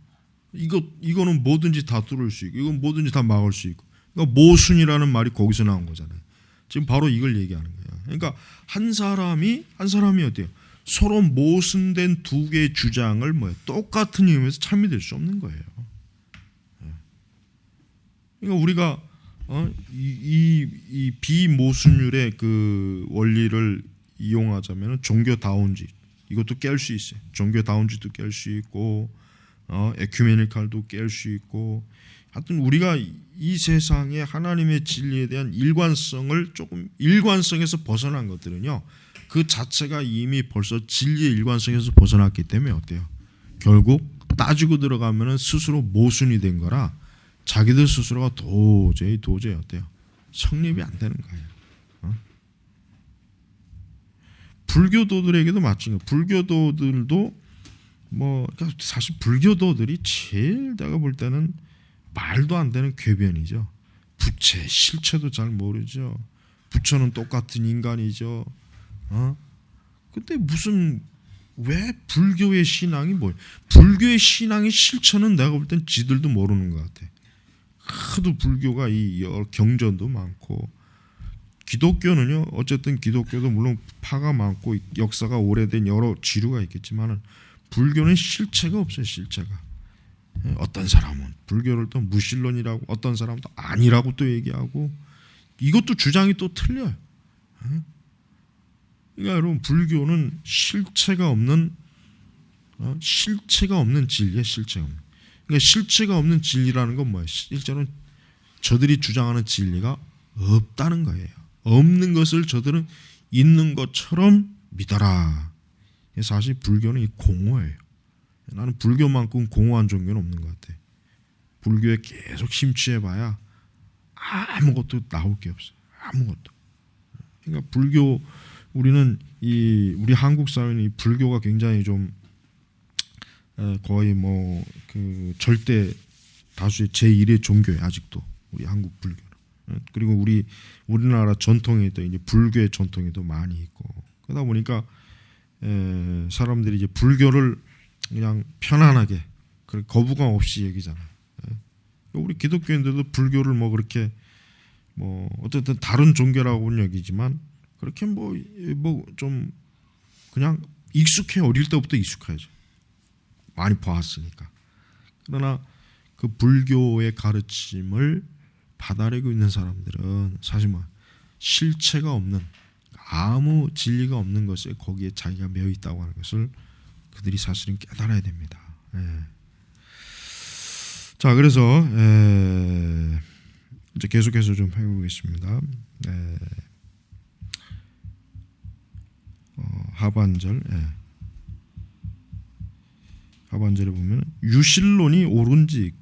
이거는 뭐든지 다 뚫을 수 있고 이건 뭐든지 다 막을 수 있고. 그러니까 모순이라는 말이 거기서 나온 거잖아요. 지금 바로 이걸 얘기하는 거예요. 그러니까 한 사람이 어때요? 서로 모순된 두 개의 주장을 똑같은 의미에서 참미될 수 없는 거예요. 그러니까 우리가 이 비모순율의 그 원리를 이용하자면 종교다운지 이것도 깰 수 있어요. 종교다운지도 깰 수 있고 에큐메니칼도 깰 수 있고 하여튼 우리가 이 세상에 하나님의 진리에 대한 일관성에서 벗어난 것들은요 그 자체가 이미 벌써 진리의 일관성에서 벗어났기 때문에 어때요? 결국 따지고 들어가면은 스스로 모순이 된 거라 자기들 스스로가 도저히 어때요? 성립이 안 되는 거예요. 불교도들에게도 마찬가지예요. 불교도들도 그러니까 사실 불교도들이 제일 내가 볼 때는 말도 안 되는 궤변이죠. 부처의 실체도 잘 모르죠. 부처는 똑같은 인간이죠. 근데 왜 불교의 신앙이 뭐예요? 불교의 신앙의 실체는 내가 볼 땐 지들도 모르는 것 같아. 하도 불교가 이 경전도 많고 기독교는요. 어쨌든 기독교도 물론 파가 많고 역사가 오래된 여러 지류가 있겠지만은 불교는 실체가 없어요. 실체가. 어떤 사람은 불교를 또 무신론이라고 어떤 사람은 또 아니라고 또 얘기하고 이것도 주장이 또 틀려요. 그러니까 여러분 불교는 실체가 없는 진리에 실체가 없는. 그러니까 실체가 없는 진리라는 건 뭐예요? 실제로는 저들이 주장하는 진리가 없다는 거예요. 없는 것을 저들은 있는 것처럼 믿어라. 사실 불교는 공허예요. 나는 불교만큼 공허한 종교는 없는 것 같아. 불교에 계속 심취해봐야 아무것도 나올 게 없어요. 아무것도. 그러니까 불교 우리는 우리 한국 사회는 이 불교가 굉장히 좀 거의 그 절대 다수의 제1의 종교예요. 아직도 우리 한국 불교는. 그리고 우리나라 전통에도 이제 불교의 전통에도 많이 있고 그러다 보니까 사람들이 이제 불교를 그냥 편안하게 거부감 없이 얘기잖아요. 우리 기독교인들도 불교를 뭐 그렇게 뭐 어쨌든 다른 종교라고는 여기지만 그렇게 뭐 좀 그냥 익숙해. 어릴 때부터 익숙하죠. 많이 봐왔으니까. 그러나 그 불교의 가르침을 받아내고 있는 사람들은 사실 뭐 실체가 없는, 아무 진리가 없는 것에 거기에 자기가 매여 있다고 하는 것을 그들이 사실은 깨달아야 됩니다. 자, 그래서 이제 계속해서 좀 해보겠습니다. 하반절, 하반절에 보면 유실론이 옳은지,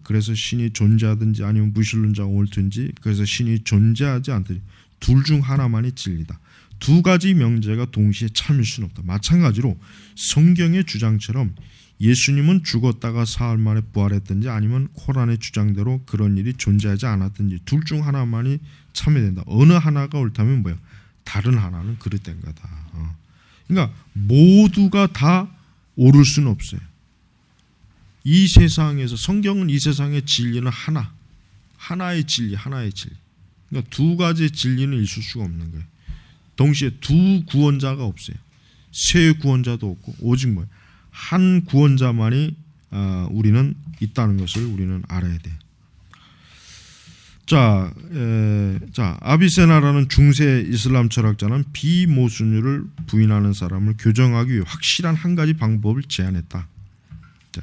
그래서 신이 존재하든지 아니면 무신론자가 옳든지, 그래서 신이 존재하지 않든지 둘 중 하나만이 진리다. 두 가지 명제가 동시에 참일 수는 없다. 마찬가지로 성경의 주장처럼 예수님은 죽었다가 사흘 만에 부활했든지 아니면 코란의 주장대로 그런 일이 존재하지 않았든지 둘 중 하나만이 참여야 된다. 어느 하나가 옳다면 뭐야? 다른 하나는 그릇된 거다. 그러니까 모두가 다 옳을 수는 없어요. 이 세상에서 성경은 이 세상의 진리는 하나의 진리. 그러니까 두 가지의 진리는 있을 수가 없는 거예요. 동시에 두 구원자가 없어요. 세 구원자도 없고 오직 뭐예요? 한 구원자만이 우리는 있다는 것을 우리는 알아야 돼요. 자, 아비세나라는 중세 이슬람 철학자는 비모순율을 부인하는 사람을 교정하기 위해 확실한 한 가지 방법을 제안했다. 자,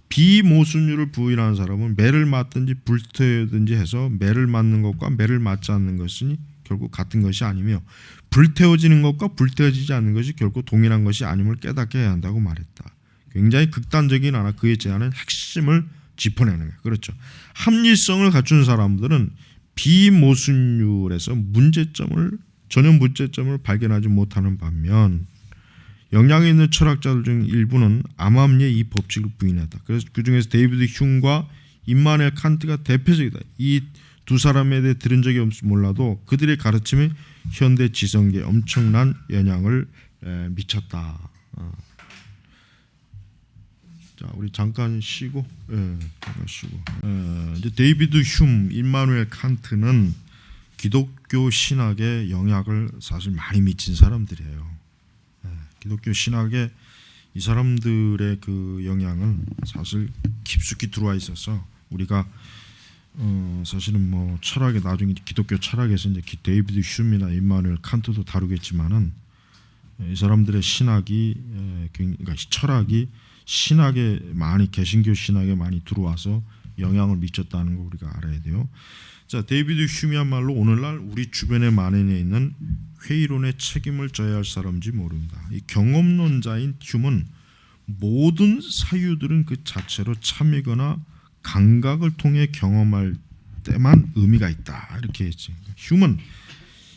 비모순율을 부인하는 사람은 매를 맞든지 불태우든지 해서 매를 맞는 것과 매를 맞지 않는 것은 결국 같은 것이 아니며 불태워지는 것과 불태워지지 않는 것이 결국 동일한 것이 아님을 깨닫게 해야 한다고 말했다. 굉장히 극단적인 하나 그의 제안은 핵심을 짚어내는 거예요. 그렇죠. 합리성을 갖춘 사람들은 비모순율에서 전혀 문제점을 발견하지 못하는 반면 영향이 있는 철학자들 중 일부는 암암리의 이 법칙을 부인했다. 그래서 그 중에서 데이비드 흉과 임마누엘 칸트가 대표적이다. 이 두 사람에 대해 들은 적이 없을지 몰라도 그들의 가르침이 현대 지성계에 엄청난 영향을 미쳤다. 자, 우리 잠깐 쉬고, 이제 데이비드 흉, 임마누엘 칸트는 기독교 신학에 영향을 사실 많이 미친 사람들이에요. 기독교 신학에 이 사람들의 그 영향은 사실 깊숙이 들어와 있어서 우리가 사실은 뭐 철학에 나중에 기독교 철학에서 이제 데이비드 흉이나 임마누엘 칸트도 다루겠지만은 이 사람들의 신학이 그러니까 철학이 신학에 많이 개신교 신학에 많이 들어와서 영향을 미쳤다는 거 우리가 알아야 돼요. 자, 데이비드 흉이야말로 오늘날 우리 주변에 만연해 있는 회의론의 책임을 져야 할 사람인지 모릅니다. 이 경험론자인 흉은 모든 사유들은 그 자체로 참이거나 감각을 통해 경험할 때만 의미가 있다. 이렇게 했지. 흉은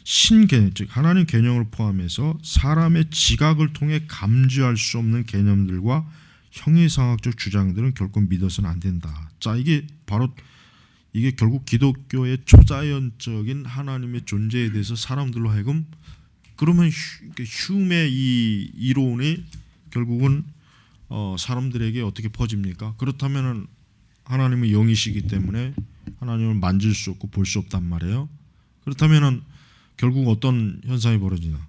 신개념, 즉 하나님 개념을 포함해서 사람의 지각을 통해 감지할 수 없는 개념들과 형이상학적 주장들은 결코 믿어서는 안 된다. 자, 이게 결국 기독교의 초자연적인 하나님의 존재에 대해서 사람들로 하여금 그러면 흉의 이 이론이 결국은 사람들에게 어떻게 퍼집니까? 그렇다면은 하나님은 영이시기 때문에 하나님을 만질 수 없고 볼 수 없단 말이에요. 그렇다면은 결국 어떤 현상이 벌어지나?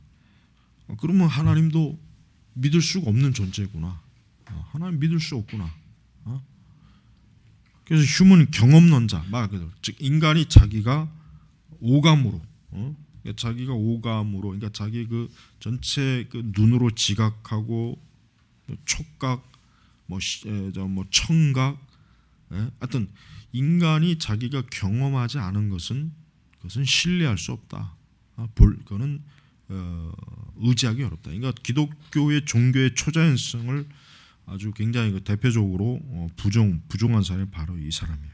그러면 하나님도 믿을 수가 없는 존재구나. 하나님 믿을 수 없구나. 그래서 휴먼 경험론자, 말 그대로 즉 인간이 자기가 오감으로, 그러니까 자기 그 전체 그 눈으로 지각하고 촉각, 뭐 청각, 하여튼 인간이 자기가 경험하지 않은 것은 그것은 신뢰할 수 없다. 그거는 의지하기 어렵다. 그러니까 기독교의 종교의 초자연성을 아주 굉장히 대표적으로 부정한 사람이 바로 이 사람이에요.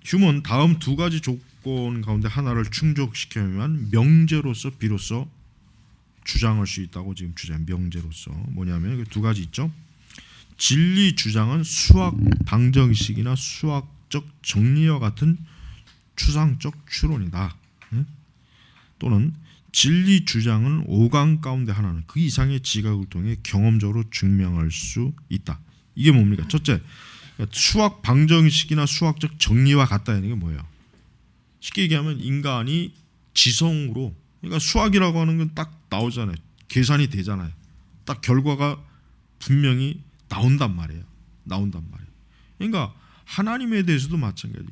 휴먼 다음 두 가지 조건 가운데 하나를 충족시켜야만 명제로서 비로소 주장할 수 있다고 지금 명제로서 뭐냐면 두 가지 있죠. 진리 주장은 수학 방정식이나 수학적 정리와 같은 추상적 추론이다. 또는 진리 주장은 오감 가운데 하나는 그 이상의 지각을 통해 경험적으로 증명할 수 있다. 이게 뭡니까? 첫째, 그러니까 수학 방정식이나 수학적 정리와 같다는 게 뭐예요? 쉽게 얘기하면 인간이 지성으로, 그러니까 수학이라고 하는 건 딱 나오잖아요. 계산이 되잖아요. 딱 결과가 분명히 나온단 말이에요. 그러니까 하나님에 대해서도 마찬가지예요.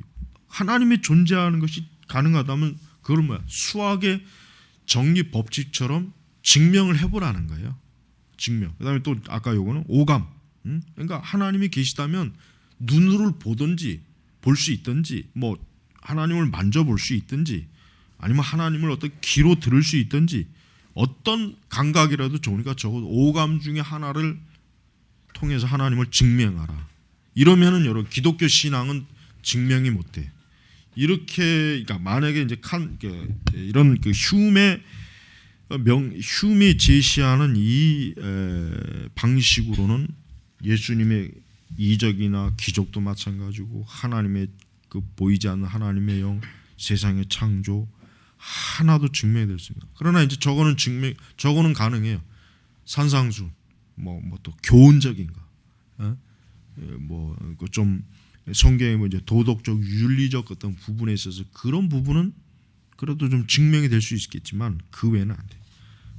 하나님이 존재하는 것이 가능하다면 그걸 뭐야? 수학의 정리 법칙처럼 증명을 해보라는 거예요. 증명. 그다음에 또 아까 요거는 오감. 그러니까 하나님이 계시다면 눈으로 보든지 볼 수 있든지, 뭐 하나님을 만져볼 수 있든지, 아니면 하나님을 어떤 귀로 들을 수 있든지, 어떤 감각이라도 좋으니까 적어도 오감 중에 하나를 통해서 하나님을 증명하라. 이러면은 여러분 기독교 신앙은 증명이 못돼. 이렇게, 그러니까 만약에 이제 이런 그 휴메이 제시하는 이 방식으로는 예수님의 이적이나 기적도 마찬가지고, 하나님의 그 보이지 않는 하나님의 영, 세상의 창조 하나도 증명이 될 수 있습니다. 그러나 이제 저거는 가능해요. 산상수, 뭐 또 교훈적인 거, 뭐 좀 성경의 뭐 이제 도덕적, 윤리적 어떤 부분에 있어서 그런 부분은 그래도 좀 증명이 될 수 있겠지만 그 외에는 안 돼.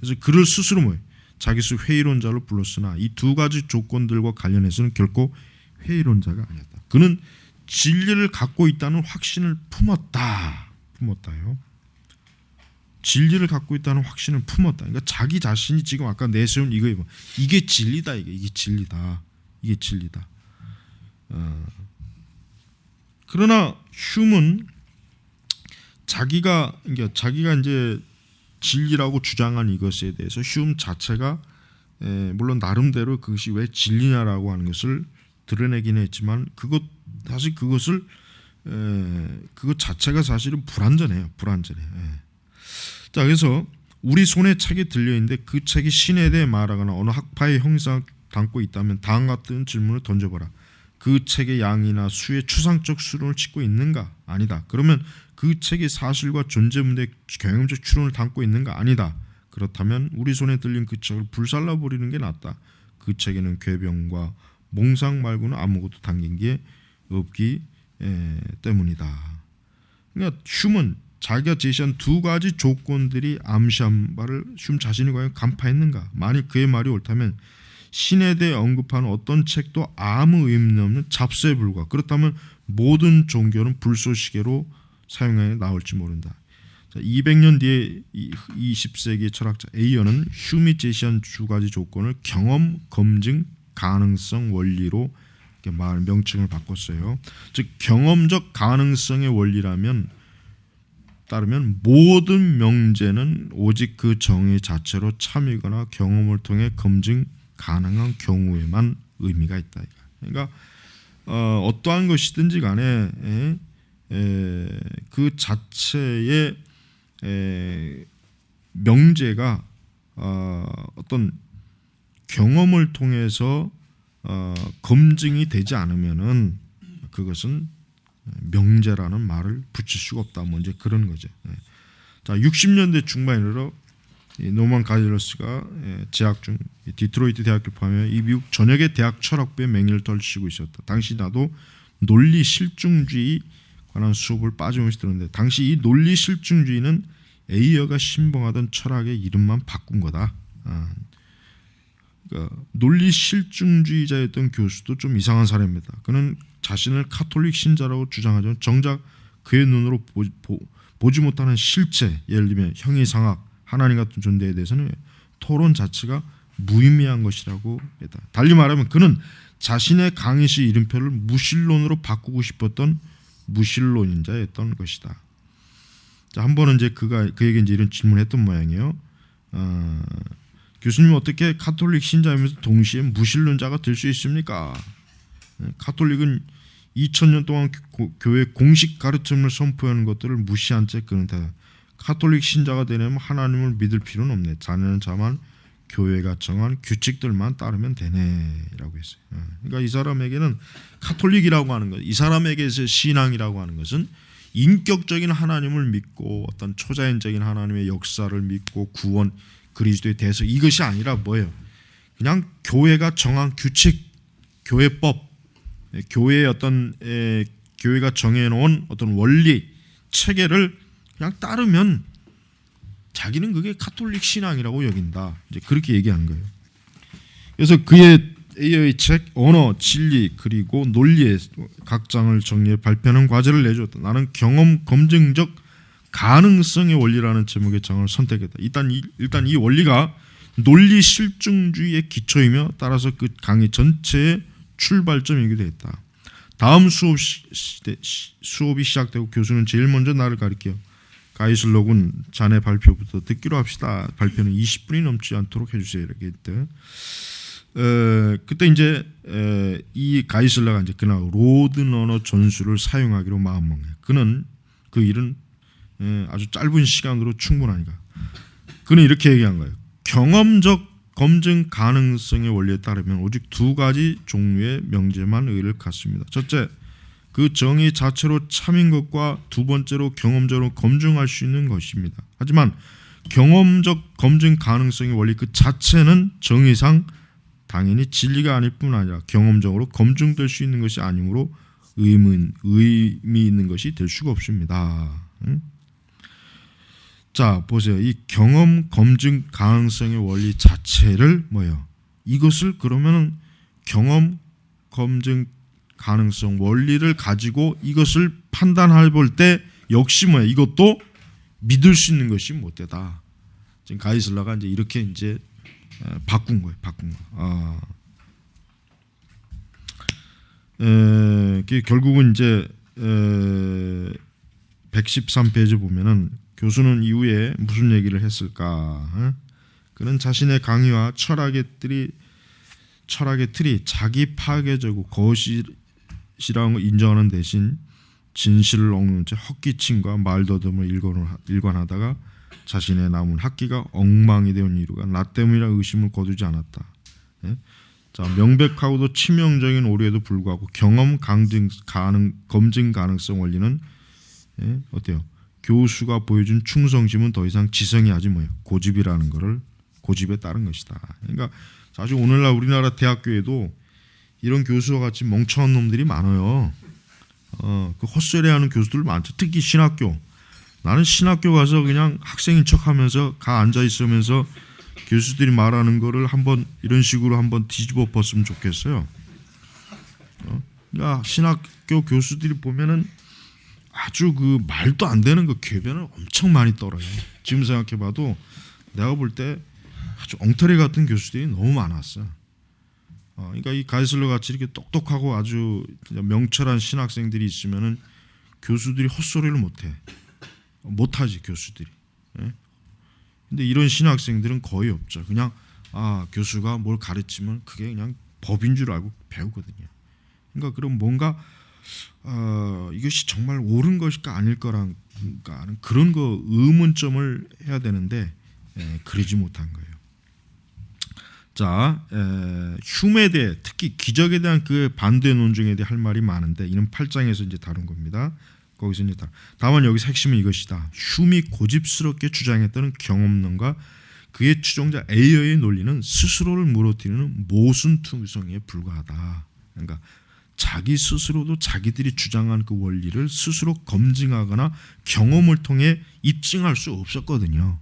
그래서 그를 스스로 뭐예요? 자기 스스로 회의론자로 불렀으나 이 두 가지 조건들과 관련해서는 결코 회의론자가 아니었다. 그는 진리를 갖고 있다는 확신을 품었다요. 진리를 갖고 있다는 확신을 품었다. 그러니까 자기 자신이 지금 아까 내세운 이거예요. 이게 진리다. 이게 진리다. 그러나 휴은 자기가 이제 진리라고 주장한 이것에 대해서 휴 자체가 물론 나름대로 그것이 왜 진리냐라고 하는 것을 드러내긴 했지만 사실 그것 자체가 사실은 불완전해요. 자, 그래서 우리 손에 책이 들려있는데 그 책이 신에 대해 말하거나 어느 학파의 형상을 담고 있다면 다음과 같은 질문을 던져봐라. 그 책의 양이나 수의 추상적 수론을 짓고 있는가? 아니다. 그러면 그 책이 사실과 존재 문제의 경험적 추론을 담고 있는가? 아니다. 그렇다면 우리 손에 들린 그 책을 불살라 버리는 게 낫다. 그 책에는 궤병과 몽상 말고는 아무것도 담긴 게 없기 때문이다. 그러니까 휴은 자기가 제시한 두 가지 조건들이 암시한 바를 휴 자신이 과연 간파했는가? 만일 그의 말이 옳다면 신에 대해 언급하는 어떤 책도 아무 의미 없는 잡서에 불과. 그렇다면 모든 종교는 불쏘시개로 사용해 나올지 모른다. 200년 뒤에 20세기 철학자 에이어는 휴이 제시한 두 가지 조건을 경험, 검증, 가능성 원리로 명칭을 바꿨어요. 즉 경험적 가능성의 원리라면 따르면 모든 명제는 오직 그 정의 자체로 참이거나 경험을 통해 검증 가능한 경우에만 의미가 있다. 그러니까 어떠한 것이든지 간에 그 자체의 명제가 어떤 경험을 통해서 검증이 되지 않으면은 그것은 명제라는 말을 붙일 수가 없다. 뭐 이제 그런 거죠. 자, 60년대 중반으로 노만 가일러스가 재학 중 디트로이트 대학교를 포함해 이 미국 전역의 대학 철학부에 맹위를 떨치고 있었다. 당시 나도 논리 실증주의 관한 수업을 빠짐없이 들었는데 당시 이 논리 실증주의는 에이어가 신봉하던 철학의 이름만 바꾼 거다. 그러니까 논리 실증주의자였던 교수도 좀 이상한 사람입니다. 그는 자신을 카톨릭 신자라고 주장하지만 정작 그의 눈으로 보지 못하는 실체, 예를 들면 형이상학, 하나님 같은 존재에 대해서는 토론 자체가 무의미한 것이라고 했다. 달리 말하면 그는 자신의 강의시 이름표를 무신론으로 바꾸고 싶었던 무신론인자였던 것이다. 자, 한 번은 이제 그에게 이제 이런 질문했던 모양이에요. 교수님 어떻게 카톨릭 신자이면서 동시에 무신론자가 될 수 있습니까? 카톨릭은 2000년 동안 교회 공식 가르침을 선포하는 것들을 무시한 채 그는 다 카톨릭 신자가 되려면 하나님을 믿을 필요는 없네. 자네는 다만 교회가 정한 규칙들만 따르면 되네라고 했어요. 그러니까 이 사람에게는 카톨릭이라고 하는 것, 이 사람에게서 신앙이라고 하는 것은 인격적인 하나님을 믿고 어떤 초자연적인 하나님의 역사를 믿고 구원, 그리스도의 대서 이것이 아니라 뭐예요? 그냥 교회가 정한 규칙, 교회법, 교회의 교회가 정해놓은 어떤 원리 체계를 그냥 따르면 자기는 그게 가톨릭 신앙이라고 여긴다. 이제 그렇게 얘기하는 거예요. 그래서 그의 A의 책 언어, 진리 그리고 논리의 각 장을 정리해 발표하는 과제를 내줬다. 나는 경험 검증적 가능성의 원리라는 제목의 장을 선택했다. 일단 이 원리가 논리 실증주의의 기초이며 따라서 그 강의 전체의 출발점이기도 했다. 다음 수업이 시작되고 교수는 제일 먼저 나를 가리켜 가이슬록은 자네 발표부터 듣기로 합시다. 발표는 20분이 넘지 않도록 해주세요. 이렇게 했대. 그때 이제 이 가이슬라가 이제 그날 로든 언어 전술을 사용하기로 마음먹네. 그는 그 일은 아주 짧은 시간으로 충분하니까. 그는 이렇게 얘기한 거예요. 경험적 검증 가능성의 원리에 따르면 오직 두 가지 종류의 명제만 의의를 갖습니다. 첫째, 그 정의 자체로 참인 것과 두 번째로 경험적으로 검증할 수 있는 것입니다. 하지만 경험적 검증 가능성의 원리 그 자체는 정의상 당연히 진리가 아닐 뿐 아니라 경험적으로 검증될 수 있는 것이 아니므로 의미 있는 것이 될 수가 없습니다. 자, 보세요. 이 경험 검증 가능성의 원리 자체를 뭐예요? 이것을 그러면 경험 검증 가능성 원리를 가지고 이것을 판단해 볼 때 역시 뭐예요? 이것도 믿을 수 있는 것이 못 되다. 지금 가이슬라가 이제 이렇게 이제 바꾼 거예요. 결국은 이제 113페이지 보면은 교수는 이후에 무슨 얘기를 했을까? 그는 자신의 강의와 철학의 틀이 자기 파괴적이고 거짓이라는 걸 인정하는 대신 진실을 억누른 채 헛기침과 말더듬을 일관하다가 자신의 남은 학기가 엉망이 되온 이유가 나 때문이라 의심을 거두지 않았다. 자, 명백하고도 치명적인 오류에도 불구하고 경험 검증 가능성 원리는 어때요? 교수가 보여준 충성심은 더 이상 지성이 아직 뭐예요? 고집이라는 것을 고집에 따른 것이다. 그러니까 사실 오늘날 우리나라 대학교에도 이런 교수와 같이 멍청한 놈들이 많아요. 그 헛소리하는 교수들 많죠. 특히 신학교. 나는 신학교 가서 그냥 학생인 척하면서 가 앉아 있으면서 교수들이 말하는 거를 한번 이런 식으로 한번 뒤집어 봤으면 좋겠어요. 그러니까 신학교 교수들이 보면은 아주 그 말도 안 되는 그 궤변을 엄청 많이 떨어요. 지금 생각해봐도 내가 볼 때 아주 엉터리 같은 교수들이 너무 많았어. 그러니까 이 가이슬러 같이 이렇게 똑똑하고 아주 명철한 신학생들이 있으면은 교수들이 헛소리를 못하지 교수들이. 근데 이런 신학생들은 거의 없죠. 그냥 교수가 뭘 가르치면 그게 그냥 법인 줄 알고 배우거든요. 그러니까 그럼 뭔가 이것이 정말 옳은 것일까 아닐 거라는 그런 거 의문점을 해야 되는데 그러지 못한 거예요. 자, 흉에 대해 특히 기적에 대한 그 반대 논증에 대해 할 말이 많은데 이는 8장에서 이제 다룬 겁니다. 거기서 이제 다만 여기서 핵심은 이것이다. 흉이 고집스럽게 주장했던 경험론과 그의 추종자 에이어의 논리는 스스로를 무너뜨리는 모순투성이에 불과하다. 그러니까 자기 스스로도 자기들이 주장한 그 원리를 스스로 검증하거나 경험을 통해 입증할 수 없었거든요.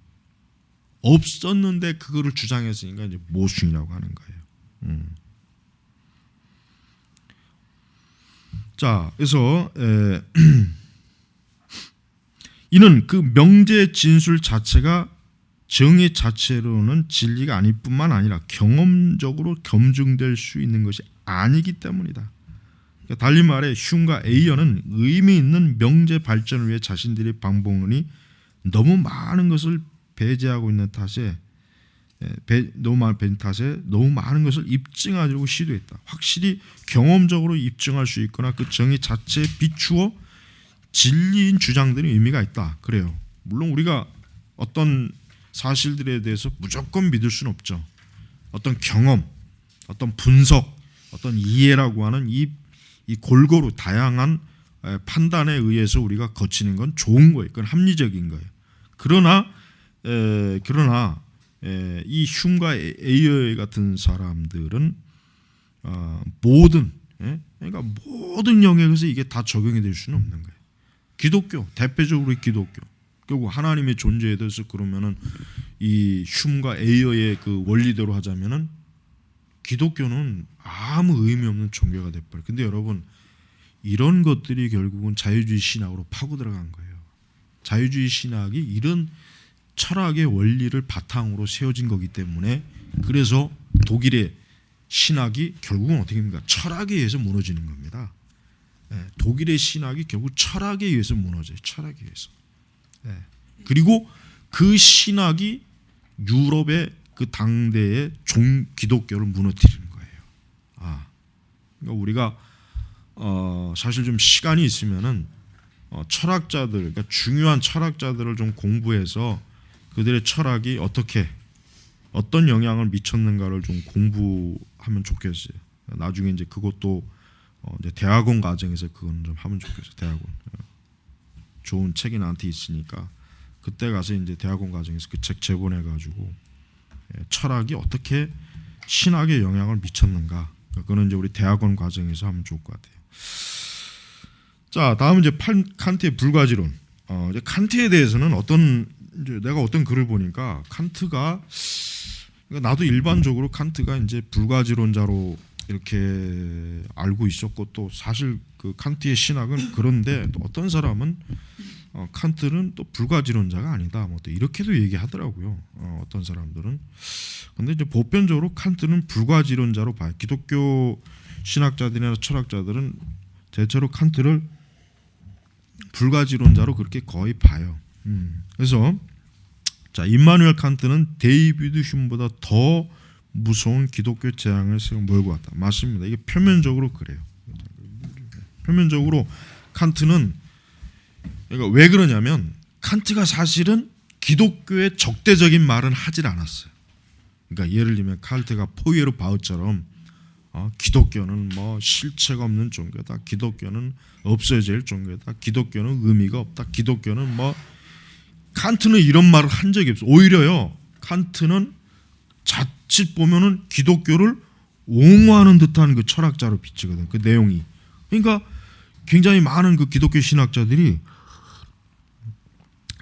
없었는데 그거를 주장했으니까 이제 모순이라고 하는 거예요. 자, 그래서 이는 그 명제 진술 자체가 정의 자체로는 진리가 아닐 뿐만 아니라 경험적으로 검증될 수 있는 것이 아니기 때문이다. 그러니까 달리 말해 흉과 에이어는 의미 있는 명제 발전을 위해 자신들의 방법론이 너무 많은 것을 배제하고 있는 탓에 너무 많은 것을 입증하려고 시도했다. 확실히 경험적으로 입증할 수 있거나 그 정의 자체에 비추어 진리인 주장들이 의미가 있다. 그래요. 물론 우리가 어떤 사실들에 대해서 무조건 믿을 수는 없죠. 어떤 경험, 어떤 분석, 어떤 이해라고 하는 이 골고루 다양한 판단에 의해서 우리가 거치는 건 좋은 거예요. 그건 합리적인 거예요. 그러나 이 흉과 에이어 같은 사람들은 모든 예? 그러니까 모든 영역에서 이게 다 적용이 될 수는 없는 거예요. 기독교, 대표적으로 기독교. 결국 하나님의 존재에 대해서 그러면은 이 흉과 에이어의 그 원리대로 하자면은 기독교는 아무 의미 없는 종교가 돼버려요. 근데 여러분, 이런 것들이 결국은 자유주의 신학으로 파고 들어간 거예요. 자유주의 신학이 이런 철학의 원리를 바탕으로 세워진 거기 때문에, 그래서 독일의 신학이 결국은 어떻게 됩니까? 철학에 의해서 무너지는 겁니다. 독일의 신학이 결국 철학에 의해서 무너져요. 철학에 의해서. 그리고 그 신학이 유럽의 그 당대의 기독교를 무너뜨리는 거예요. 그러니까 우리가 사실 좀 시간이 있으면은 철학자들, 그러니까 중요한 철학자들을 좀 공부해서 그들의 철학이 어떤 영향을 미쳤는가를 좀 공부하면 좋겠어요. 나중에 이제 그것도 이제 대학원 과정에서 그건 좀 하면 좋겠어요. 대학원 좋은 책이 나한테 있으니까 그때 가서 이제 대학원 과정에서 그 책 제본해 가지고 철학이 어떻게 신학에 영향을 미쳤는가, 그거는 이제 우리 대학원 과정에서 하면 좋을 것 같아요. 자, 다음 이제 칸트의 불가지론. 이제 칸트에 대해서는 이제 내가 어떤 글을 보니까 칸트가, 나도 일반적으로 칸트가 이제 불가지론자로 이렇게 알고 있었고, 또 사실 그 칸트의 신학은 그런데, 또 어떤 사람은 칸트는 또 불가지론자가 아니다, 뭐 또 이렇게도 얘기하더라고요. 어떤 사람들은. 근데 이제 보편적으로 칸트는 불가지론자로 봐요. 기독교 신학자들이나 철학자들은 대체로 칸트를 불가지론자로 그렇게 거의 봐요. 그래서 자, 임마누엘 칸트는 데이비드 휴보다 더 무서운 기독교 재앙을 몰고 왔다. 맞습니다. 이게 표면적으로 그래요. 표면적으로 칸트는, 그러니까 왜 그러냐면 칸트가 사실은 기독교의 적대적인 말은 하질 않았어요. 그러니까 예를 들면 칸트가 포이에르 바우처럼 기독교는 뭐 실체가 없는 종교다, 기독교는 없어져야 할 종교다, 기독교는 의미가 없다, 기독교는 뭐, 칸트는 이런 말을 한 적이 없어요. 오히려요, 칸트는 자칫 보면은 기독교를 옹호하는 듯한 그 철학자로 비치거든, 그 내용이. 그러니까 굉장히 많은 그 기독교 신학자들이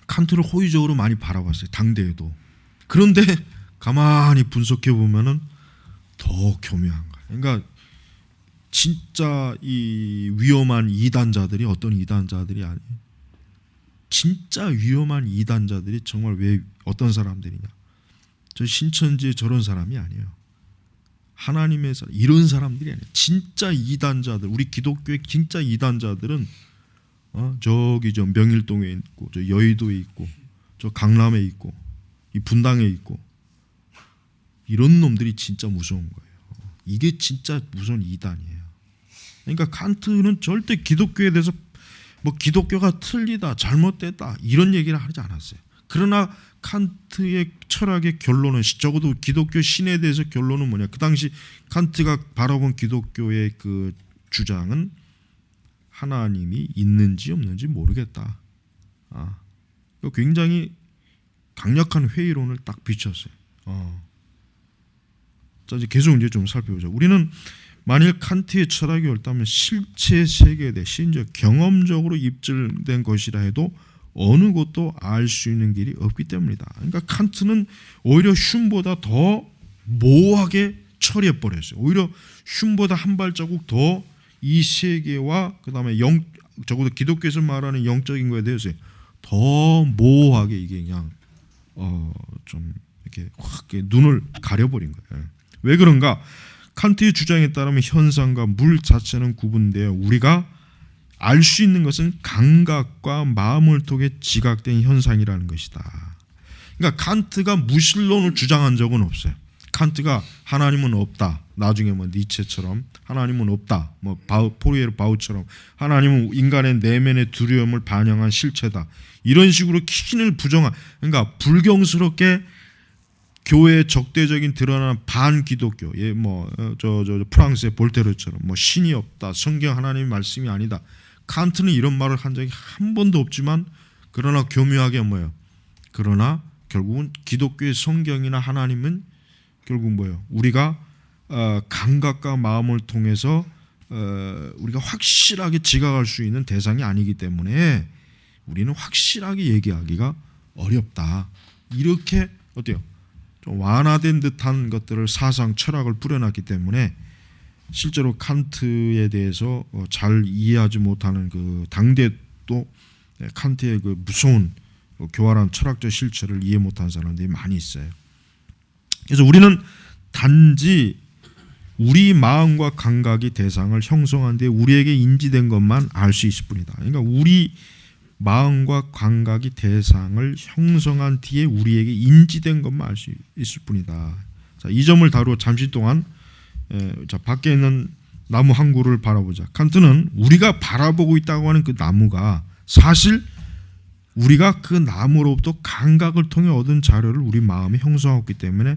칸트를 호의적으로 많이 바라봤어요, 당대에도. 그런데 가만히 분석해 보면은 더 교묘한 거예요. 그러니까 진짜 이 위험한 이단자들이 어떤 이단자들이 아니에요. 진짜 위험한 이단자들이 정말 왜 어떤 사람들이냐? 저 신천지에 저런 사람이 아니에요. 하나님의 사람, 이런 사람들이 아니에요. 진짜 이단자들, 우리 기독교의 진짜 이단자들은 저기 저 명일동에 있고, 저 여의도에 있고, 저 강남에 있고, 이 분당에 있고, 이런 놈들이 진짜 무서운 거예요. 이게 진짜 무서운 이단이에요. 그러니까 칸트는 절대 기독교에 대해서 뭐 기독교가 틀리다, 잘못됐다 이런 얘기를 하지 않았어요. 그러나 칸트의 철학의 결론은, 적어도 기독교 신에 대해서 결론은 뭐냐? 그 당시 칸트가 바라본 기독교의 그 주장은 하나님이 있는지 없는지 모르겠다. 굉장히 강력한 회의론을 딱 비쳤어요. 자, 이제 계속 이제 좀 살펴보자. 우리는 만일 칸트의 철학이 옳다면 실체 세계에 대해 심지어 경험적으로 입증된 것이라 해도 어느 것도 알 수 있는 길이 없기 때문이다. 그러니까 칸트는 오히려 흉보다 더 모호하게 처리해 버렸어요. 오히려 흉보다 한 발자국 더 이 세계와 그다음에 적어도 기독교에서 말하는 영적인 거에 대해서 더 모호하게 이게 그냥 좀 이렇게 확 눈을 가려버린 거예요. 왜 그런가? 칸트의 주장에 따르면 현상과 물 자체는 구분되어 우리가 알 수 있는 것은 감각과 마음을 통해 지각된 현상이라는 것이다. 그러니까 칸트가 무신론을 주장한 적은 없어요. 칸트가 하나님은 없다, 나중에 뭐 니체처럼 하나님은 없다, 뭐 포리에르 바우처럼 하나님은 인간의 내면의 두려움을 반영한 실체다, 이런 식으로 키를 부정한, 그러니까 불경스럽게 교회의 적대적인 드러난 반기독교, 저 프랑스의 볼테르처럼 뭐 신이 없다, 성경 하나님의 말씀이 아니다. 칸트는 이런 말을 한 적이 한 번도 없지만, 그러나 교묘하게 뭐예요? 그러나 결국은 기독교의 성경이나 하나님은 결국 뭐예요? 우리가 감각과 마음을 통해서 우리가 확실하게 지각할 수 있는 대상이 아니기 때문에 우리는 확실하게 얘기하기가 어렵다. 이렇게 어때요? 좀 완화된 듯한 것들을 사상 철학을 뿌려놨기 때문에 실제로 칸트에 대해서 잘 이해하지 못하는 그 당대도 칸트의 그 무서운 교활한 철학적 실체를 이해 못하는 사람들이 많이 있어요. 그래서 우리는 단지 우리 마음과 감각이 대상을 형성한 뒤에 우리에게 인지된 것만 알 수 있을 뿐이다. 그러니까 우리 마음과 감각이 대상을 형성한 뒤에 우리에게 인지된 것만 알 수 있을 뿐이다. 자, 이 점을 다루어 잠시 동안 자, 밖에 있는 나무 한 그루를 바라보자. 칸트는 우리가 바라보고 있다고 하는 그 나무가 사실 우리가 그 나무로부터 감각을 통해 얻은 자료를 우리 마음에 형성했기 때문에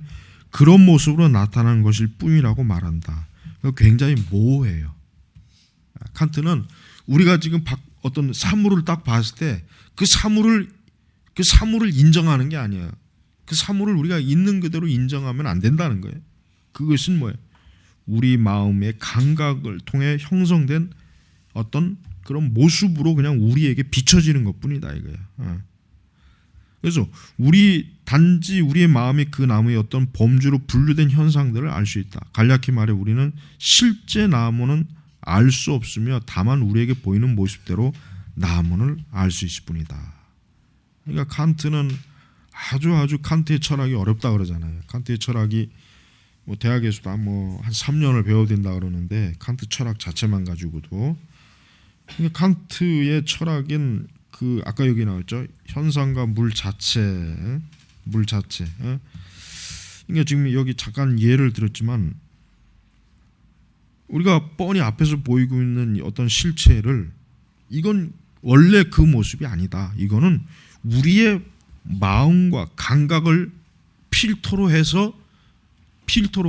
그런 모습으로 나타나는 것일 뿐이라고 말한다. 굉장히 모호해요. 칸트는 우리가 지금 어떤 사물을 딱 봤을 때 그 사물을 인정하는 게 아니에요. 그 사물을 우리가 있는 그대로 인정하면 안 된다는 거예요. 그것은 뭐예요? 우리 마음의 감각을 통해 형성된 어떤 그런 모습으로 그냥 우리에게 비춰지는 것뿐이다 이거야. 그래서 단지 우리의 마음이 그 나무의 어떤 범주로 분류된 현상들을 알 수 있다. 간략히 말해 우리는 실제 나무는 알 수 없으며 다만 우리에게 보이는 모습대로 나무를 알 수 있을 뿐이다. 그러니까 칸트는 아주 칸트의 철학이 어렵다 그러잖아요. 칸트의 철학이 뭐 대학에서도 한 3년을 배워야 된다 그러는데 칸트 철학 자체만 가지고도 그러니까 칸트의 철학은 그 아까 여기 나왔죠. 현상과 물 자체. 그러니까 지금 여기 잠깐 예를 들었지만 우리가 뻔히 앞에서 보이고 있는 어떤 실체를 이건 원래 그 모습이 아니다. 이거는 우리의 마음과 감각을 필터로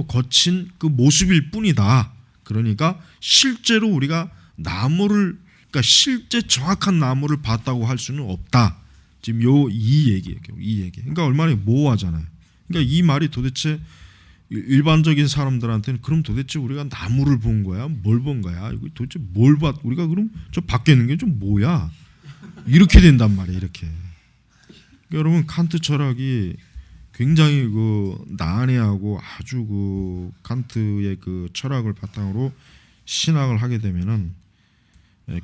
거친 그 모습일 뿐이다. 그러니까 실제로 우리가 그러니까 실제 정확한 나무를 봤다고 할 수는 없다. 지금 이 얘기예요. 이 얘기. 그러니까 얼마나 모호하잖아요. 그러니까 이 말이 도대체 일반적인 사람들한테는 그럼 도대체 우리가 나무를 본 거야? 뭘 본 거야? 이거 도대체 뭘 봤? 우리가 그럼 저 밖에 있는 게 좀 뭐야? 이렇게 된단 말이에요. 이렇게. 그러니까 여러분 칸트 철학이 굉장히 그 난해하고 아주 그 칸트의 그 철학을 바탕으로 신학을 하게 되면은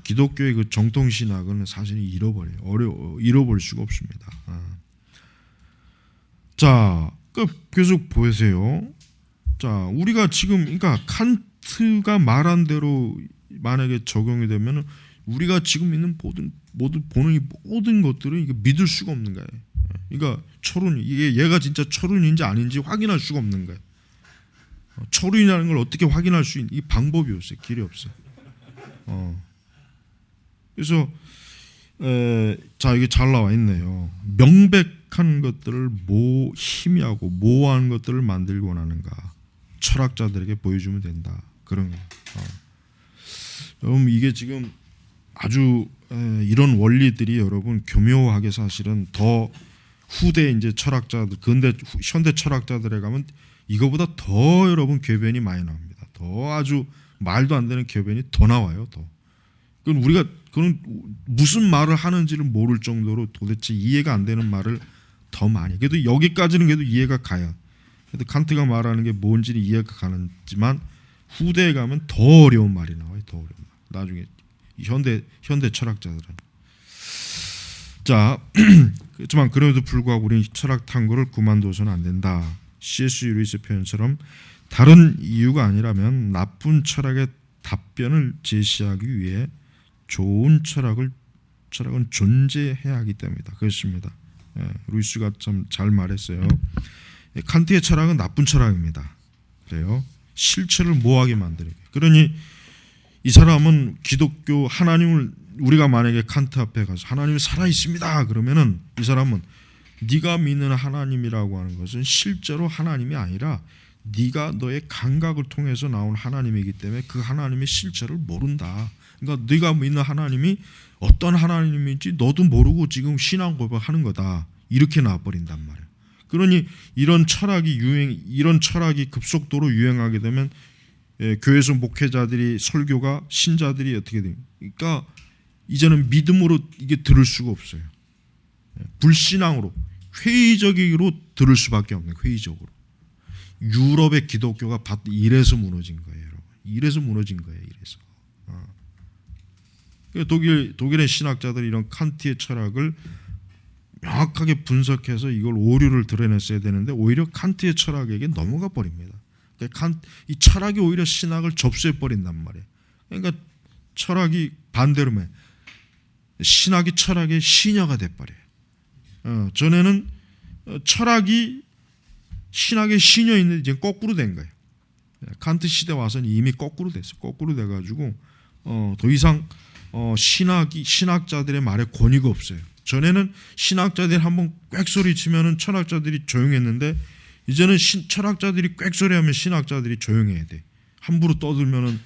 기독교의 그 정통 신학은 사실 잃어버려요. 잃어버릴 수가 없습니다. 자, 계속 보세요. 자, 우리가 지금 그러니까 칸트가 말한 대로 만약에 적용이 되면 우리가 지금 있는 보는 이 모든 것들은 이게 믿을 수가 없는 거예요. 그러니까 얘가 진짜 철운인지 아닌지 확인할 수가 없는 거예요. 철운이라는 걸 어떻게 확인할 수 있는 이 방법이 없어요. 길이 없어요. 그래서 자 이게 잘 나와 있네요. 명백한 것들을 희미하고 모호한 것들을 만들고 원하는가 철학자들에게 보여주면 된다. 그런 거. 여러분 이게 지금 아주 이런 원리들이 여러분 교묘하게 사실은 더 후대 이제 철학자들 현대 철학자들에 가면 이거보다 더 여러분 궤변이 많이 나옵니다. 더 아주 말도 안 되는 궤변이 더 나와요. 더. 그건 우리가 무슨 말을 하는지를 모를 정도로 도대체 이해가 안 되는 말을 더 많이. 그래도 여기까지는 그래도 이해가 가요. 그래도 칸트가 말하는 게 뭔지는 이해가 가는지만 후대에 가면 더 어려운 말이 나와요. 더 어려운 말. 나중에 현대 철학자들은. 자, 그렇지만 그래도 불구하고 우리는 철학 탐구를 그만둬서는 안 된다. C.S. 루이스 표현처럼 다른 이유가 아니라면 나쁜 철학의 답변을 제시하기 위해 좋은 철학은 존재해야 하기 때문이다. 그렇습니다. 루이스가 참 잘 말했어요. 칸트의 철학은 나쁜 철학입니다. 그래요. 실체를 모호하게 만드는. 그러니 이 사람은 기독교 하나님을 우리가 만약에 칸트 앞에 가서 하나님이 살아 있습니다. 그러면은 이 사람은 네가 믿는 하나님이라고 하는 것은 실제로 하나님이 아니라 네가 너의 감각을 통해서 나온 하나님이기 때문에 그 하나님의 실체를 모른다. 그러니까 네가 믿는 하나님이 어떤 하나님인지 너도 모르고 지금 신앙 고백하는 거다. 이렇게 나와버린단 말이에요. 그러니 이런 철학이 급속도로 유행하게 되면 교회에서 목회자들이 설교가 신자들이 어떻게 됩니까? 그러니까 이제는 믿음으로 이게 들을 수가 없어요. 불신앙으로 회의적으로 들을 수밖에 없는 회의적으로. 유럽의 기독교가 이래서 무너진 거예요, 여러분. 이래서 무너진 거예요. 이래서. 독일의 신학자들이 이런 칸트의 철학을 명확하게 분석해서 이걸 오류를 드러냈어야 되는데 오히려 칸트의 철학에게 넘어가 버립니다. 이 철학이 오히려 신학을 접수해 버린단 말이에요. 그러니까 철학이 반대로 신학이 철학의 시녀가 돼 버려요. 전에는 철학이 신학의 시녀인데 이제 거꾸로 된 거예요. 칸트 시대 와서는 이미 거꾸로 됐어요. 거꾸로 돼가지고 더 이상 신학자들의 말에 권위가 없어요. 전에는 신학자들이 한번 꽥소리 치면은 철학자들이 조용했는데 이제는 철학자들이 꽥소리하면 신학자들이 조용해야 돼. 함부로 떠들면은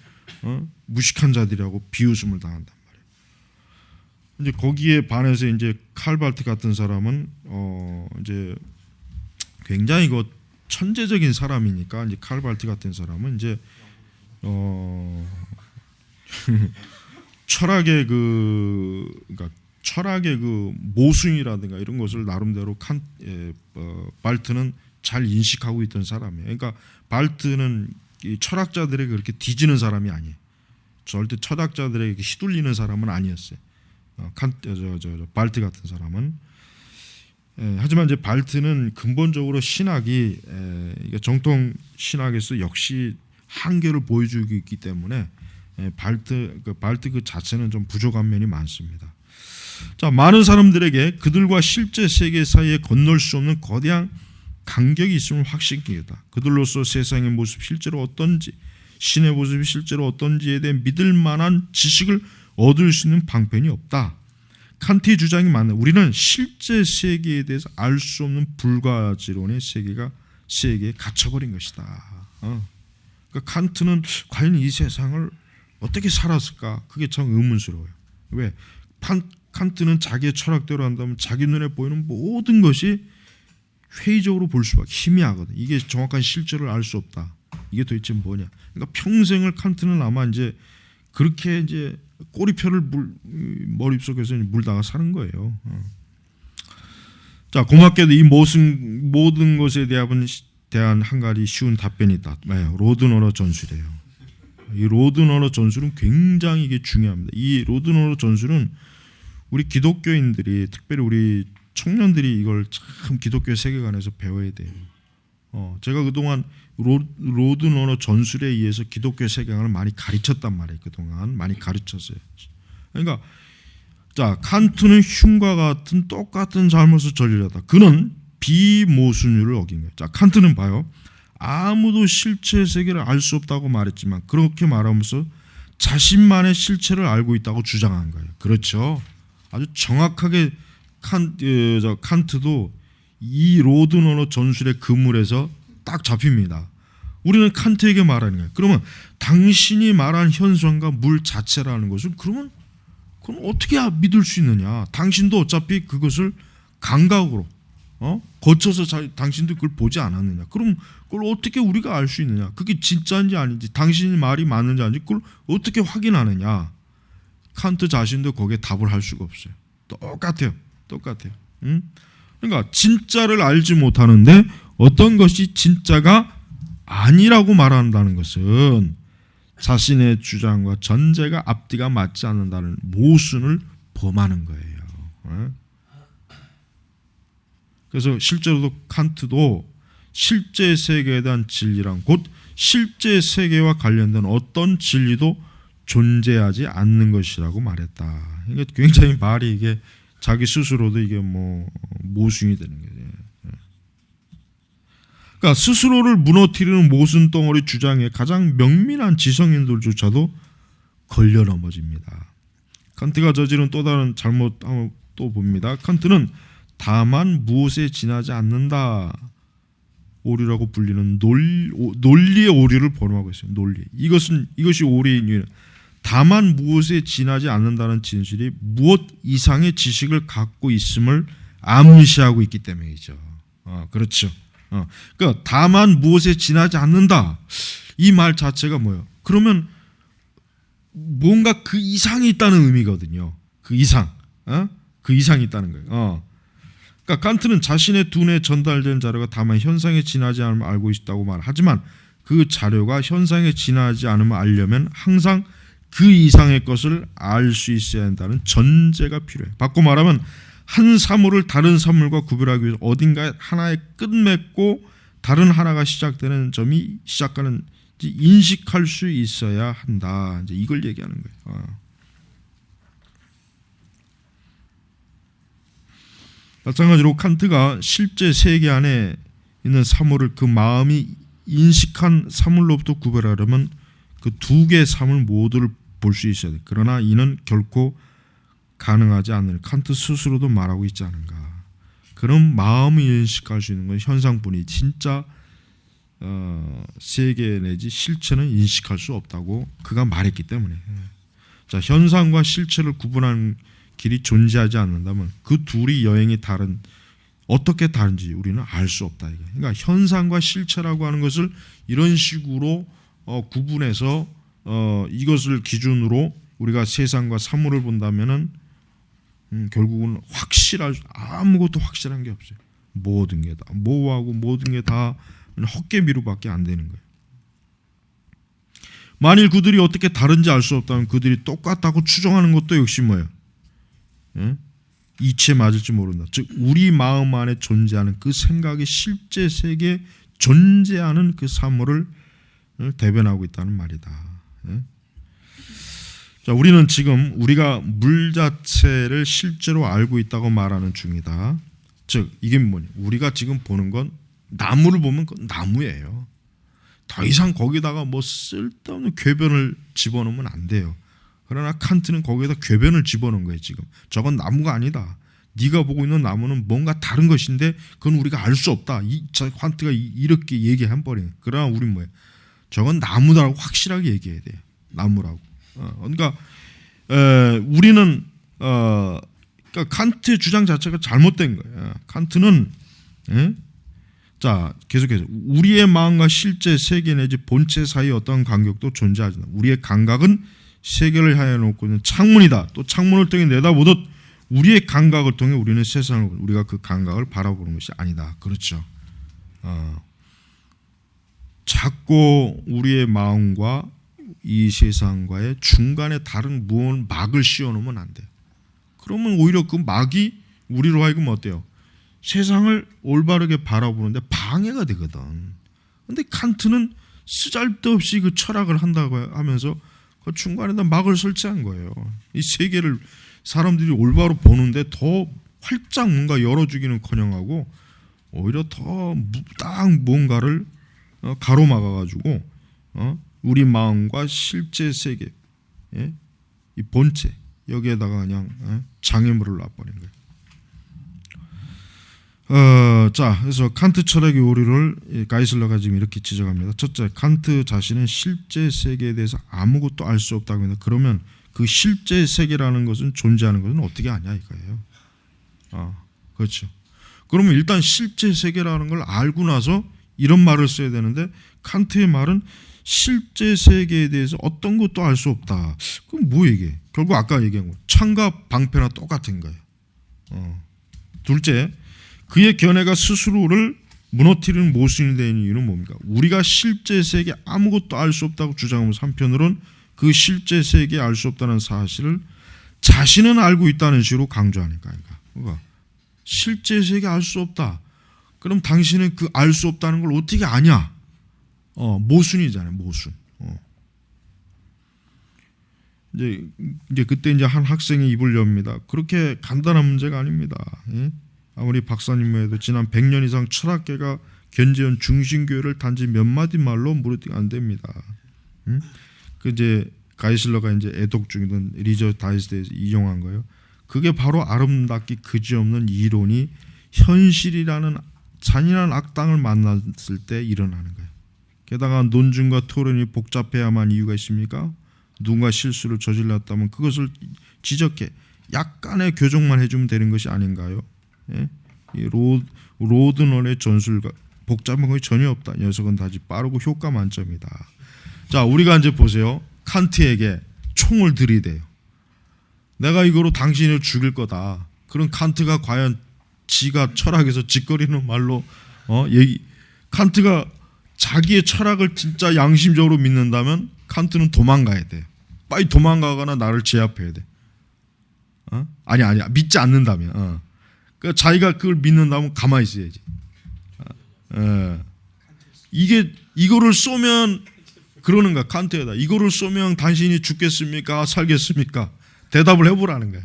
무식한 자들이라고 비웃음을 당한단 말이에요. 이제 거기에 반해서 이제 칼발트 같은 사람은 이제 굉장히 천재적인 사람이니까 이제 칼발트 같은 사람은 이제 철학의 그러니까 철학의 그 모순이라든가 이런 것을 나름대로 발트는 잘 인식하고 있던 사람이에요. 그러니까 발트는 이 철학자들에게 그렇게 뒤지는 사람이 아니에요. 절대 철학자들에게 휘둘리는 사람은 아니었어요. 발트 같은 사람은. 하지만 이제 발트는 근본적으로 신학이 정통 신학에서 역시 한계를 보여주고 있기 때문에 발트 그 자체는 좀 부족한 면이 많습니다. 자, 많은 사람들에게 그들과 실제 세계 사이에 건널 수 없는 거대한 간격이 있음을 확신합니다. 그들로서 세상의 모습 실제로 어떤지, 신의 모습이 실제로 어떤지에 대해 믿을 만한 지식을 얻을 수 있는 방편이 없다. 칸트의 주장이 맞네. 우리는 실제 세계에 대해서 알 수 없는 불가지론의 세계에 갇혀버린 것이다. 그러니까 칸트는 과연 이 세상을 어떻게 살았을까? 그게 참 의문스러워요. 왜? 칸트는 자기의 철학대로 한다면 자기 눈에 보이는 모든 것이 회의적으로 볼 수밖에 희미하거든. 이게 정확한 실제를 알 수 없다. 이게 도대체 뭐냐? 그러니까 평생을 칸트는 아마 이제 그렇게 이제 꼬리표를 머릿속에서 물다가 사는 거예요. 자, 고맙게도 이 모든 것에 대한 한 가지 쉬운 답변이 있다. 로드너러 전술이에요. 이 로드너러 전술은 굉장히 이게 중요합니다. 이 로드너러 전술은 우리 기독교인들이, 특별히 우리 청년들이 이걸 참 기독교 세계관에서 배워야 돼요. 제가 그동안 로드너러 전술에 의해서 기독교 세계관을 많이 가르쳤단 말이에요. 그동안 많이 가르쳤어요. 그러니까 자, 칸트는 흉과 같은 똑같은 잘못을 저질렀다. 그는 비모순율을 어긴 거예요. 자, 칸트는 봐요. 아무도 실체 세계를 알 수 없다고 말했지만 그렇게 말하면서 자신만의 실체를 알고 있다고 주장한 거예요. 그렇죠. 아주 정확하게 칸트도 이 로드너러 전술의 그물에서 딱 잡힙니다. 우리는 칸트에게 말하는 거예요. 그러면 당신이 말한 현상과 물 자체라는 것을 그럼 어떻게 믿을 수 있느냐? 당신도 어차피 그것을 감각으로 거쳐서 당신도 그걸 보지 않았느냐? 그럼 그걸 어떻게 우리가 알 수 있느냐? 그게 진짜인지 아닌지, 당신이 말이 맞는지 아닌지 그걸 어떻게 확인하느냐? 칸트 자신도 거기에 답을 할 수가 없어요. 똑같아요. 그러니까 진짜를 알지 못하는데 어떤 것이 진짜가 아니라고 말한다는 것은 자신의 주장과 전제가 앞뒤가 맞지 않는다는 모순을 범하는 거예요. 그래서 실제로도 칸트도 실제 세계에 대한 진리란 곧 실제 세계와 관련된 어떤 진리도 존재하지 않는 것이라고 말했다. 이게 굉장히 말이 이게 자기 스스로도 이게 모순이 되는 거예요. 그러니까 스스로를 무너뜨리는 모순 덩어리 주장에 가장 명민한 지성인들조차도 걸려 넘어집니다. 칸트가 저지른 또 다른 잘못 또 봅니다. 칸트는 다만 무엇에 지나지 않는다 오류라고 불리는 논리의 오류를 범하고 있어요. 논리. 이것이 오류인 이유는 다만 무엇에 지나지 않는다는 진실이 무엇 이상의 지식을 갖고 있음을 암시하고 있기 때문이죠. 그렇죠. 그러니까 다만 무엇에 지나지 않는다. 이 말 자체가 뭐예요? 그러면 뭔가 그 이상이 있다는 의미거든요. 그 이상, 그 이상이 있다는 거예요. 그러니까 칸트는 자신의 두뇌에 전달된 자료가 다만 현상에 지나지 않으면 알고 있다고 말하지만 그 자료가 현상에 지나지 않으면 알려면 항상 그 이상의 것을 알 수 있어야 한다는 전제가 필요해요. 바꿔 말하면 한 사물을 다른 사물과 구별하기 위해서 어딘가에 하나에 끝맺고 다른 하나가 시작되는 점이 시작하는 인식할 수 있어야 한다. 이제 이걸 얘기하는 거예요. 마찬가지로 칸트가 실제 세계 안에 있는 사물을 그 마음이 인식한 사물로부터 구별하려면 그 두 개의 사물 모두를 볼 수 있어야 돼. 그러나 이는 결코 가능하지 않을 칸트 스스로도 말하고 있지 않은가. 그런 마음을 인식할 수 있는 건 현상뿐이 진짜 세계 내지 실체는 인식할 수 없다고 그가 말했기 때문에. 자, 현상과 실체를 구분하는 길이 존재하지 않는다면 그 둘이 여행이 다른 어떻게 다른지 우리는 알 수 없다. 그러니까 현상과 실체라고 하는 것을 이런 식으로 구분해서 이것을 기준으로 우리가 세상과 사물을 본다면은 결국은 아무것도 확실한 게 없어요. 모든 게 다 모호하고 모든 게 다 헛개미루밖에 안 되는 거예요. 만일 그들이 어떻게 다른지 알 수 없다면 그들이 똑같다고 추정하는 것도 역시 뭐예요? 이치에 맞을지 모른다. 즉 우리 마음 안에 존재하는 그 생각의 실제 세계에 존재하는 그 사물을 대변하고 있다는 말이다. 자, 우리는 지금 우리가 물 자체를 실제로 알고 있다고 말하는 중이다. 즉 이게 뭐냐? 우리가 지금 보는 건 나무를 보면 그건 나무예요. 더 이상 거기다가 뭐 쓸데없는 궤변을 집어넣으면 안 돼요. 그러나 칸트는 거기에다 궤변을 집어넣은 거예요. 지금 저건 나무가 아니다. 네가 보고 있는 나무는 뭔가 다른 것인데 그건 우리가 알 수 없다. 칸트가 이렇게 얘기한 버려요. 그러나 우리는 뭐예요? 저건 나무다라고 확실하게 얘기해야 돼요. 나무라고. 그러니까 우리는 그러니까 칸트의 주장 자체가 잘못된 거예요. 칸트는 자 계속해서 우리의 마음과 실제 세계 내지 본체 사이에 어떤 간격도 존재하지 않는다. 우리의 감각은 세계를 향해 놓고 있는 창문이다. 또 창문을 통해 내다보듯 우리의 감각을 통해 우리는 세상을 우리가 그 감각을 바라보는 것이 아니다. 그렇죠. 자꾸 우리의 마음과 이 세상과의 중간에 다른 무언 막을 씌워놓으면 안 돼. 그러면 오히려 그 막이 우리로 하여금 어때요? 세상을 올바르게 바라보는데 방해가 되거든. 근데 칸트는 쓰잘데없이 그 철학을 한다고 하면서 그 중간에다 막을 설치한 거예요. 이 세계를 사람들이 올바로 보는데 더 활짝 뭔가 열어주기는커녕하고 오히려 더 딱 뭔가를 가로막아가지고 우리 마음과 실제 세계, 이 본체 여기에다가 그냥 장애물을 놔버린 거예요. 자, 그래서 칸트 철학의 오류를 가이슬러가 지금 이렇게 지적합니다. 첫째, 칸트 자신은 실제 세계에 대해서 아무것도 알 수 없다고 합니다. 그러면 그 실제 세계라는 것은 존재하는 것은 어떻게 아냐 이거예요. 그렇죠. 그러면 일단 실제 세계라는 걸 알고 나서 이런 말을 써야 되는데 칸트의 말은 실제 세계에 대해서 어떤 것도 알 수 없다. 그럼 뭐 이게? 결국 아까 얘기한 거 창과 방패나 똑같은 거예요. 둘째, 그의 견해가 스스로를 무너뜨리는 모순이 되는 이유는 뭡니까? 우리가 실제 세계 아무것도 알 수 없다고 주장하면서 한편으로는 그 실제 세계에 알 수 없다는 사실을 자신은 알고 있다는 식으로 강조하니까. 그러니까 실제 세계 알 수 없다. 그럼 당신은 그 알 수 없다는 걸 어떻게 아냐? 모순이잖아요, 모순. 이제 그때 이제 한 학생이 입을 엽니다. 그렇게 간단한 문제가 아닙니다. 아무리 박사님만 해도 지난 100년 이상 철학계가 견제한 중심교회를 단지 몇 마디 말로 무너뜨리면 안 됩니다. 그 이제 가이슬러가 이제 애독 중이던 리저 다이스트에서 이용한 거예요. 그게 바로 아름답기 그지없는 이론이 현실이라는 잔인한 악당을 만났을 때 일어나는 거예요. 게다가 논증과 토론이 복잡해야만 이유가 있습니까? 누군가 실수를 저질렀다면 그것을 지적해 약간의 교정만 해주면 되는 것이 아닌가요? 이 로드널의 전술과 복잡한 것이 전혀 없다. 녀석은 다지 빠르고 효과 만점이다. 자, 우리가 이제 보세요. 칸트에게 총을 들이대요. 내가 이거로 당신을 죽일 거다. 그런 칸트가 과연 지가 철학에서 짓거리는 말로 칸트가 자기의 철학을 진짜 양심적으로 믿는다면 칸트는 도망가야 돼요. 빨리 도망가거나 나를 제압해야 돼. 아니야. 믿지 않는다면. 그러니까 자기가 그걸 믿는다면 가만히 있어야지. 이거를 쏘면 그러는 거야. 칸트에다. 이거를 쏘면 당신이 죽겠습니까? 살겠습니까? 대답을 해보라는 거야.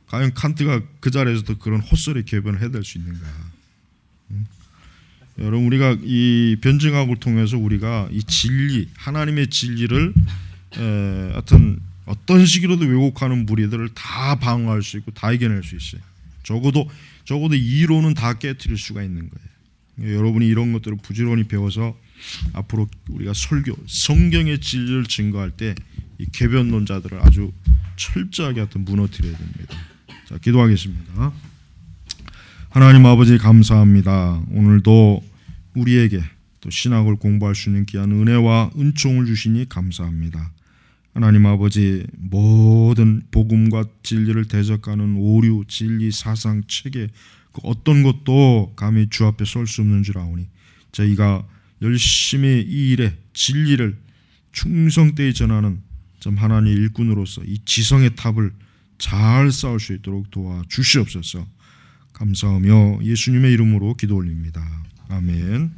과연 칸트가 그 자리에서도 그런 헛소리 개변을 해댈 수 있는가? 여러분, 우리가 이 변증학을 통해서 우리가 이 진리, 하나님의 진리를 하여튼 어떤 식으로도 왜곡하는 무리들을 다 방어할 수 있고 다 이겨낼 수 있어요. 적어도 이론은 다 깨트릴 수가 있는 거예요. 여러분이 이런 것들을 부지런히 배워서 앞으로 우리가 설교, 성경의 진리를 증거할 때 이 궤변론자들을 아주 철저하게 하여튼 무너뜨려야 됩니다. 자, 기도하겠습니다. 하나님 아버지 감사합니다. 오늘도 우리에게 또 신학을 공부할 수 있는 귀한 은혜와 은총을 주시니 감사합니다. 하나님 아버지, 모든 복음과 진리를 대적하는 오류, 진리, 사상, 체계 그 어떤 것도 감히 주 앞에 설 수 없는 줄 아오니 저희가 열심히 이 일에 진리를 충성되이 전하는 좀 하나님의 일꾼으로서 이 지성의 탑을 잘 쌓을 수 있도록 도와주시옵소서. 감사하며 예수님의 이름으로 기도 올립니다. 아멘.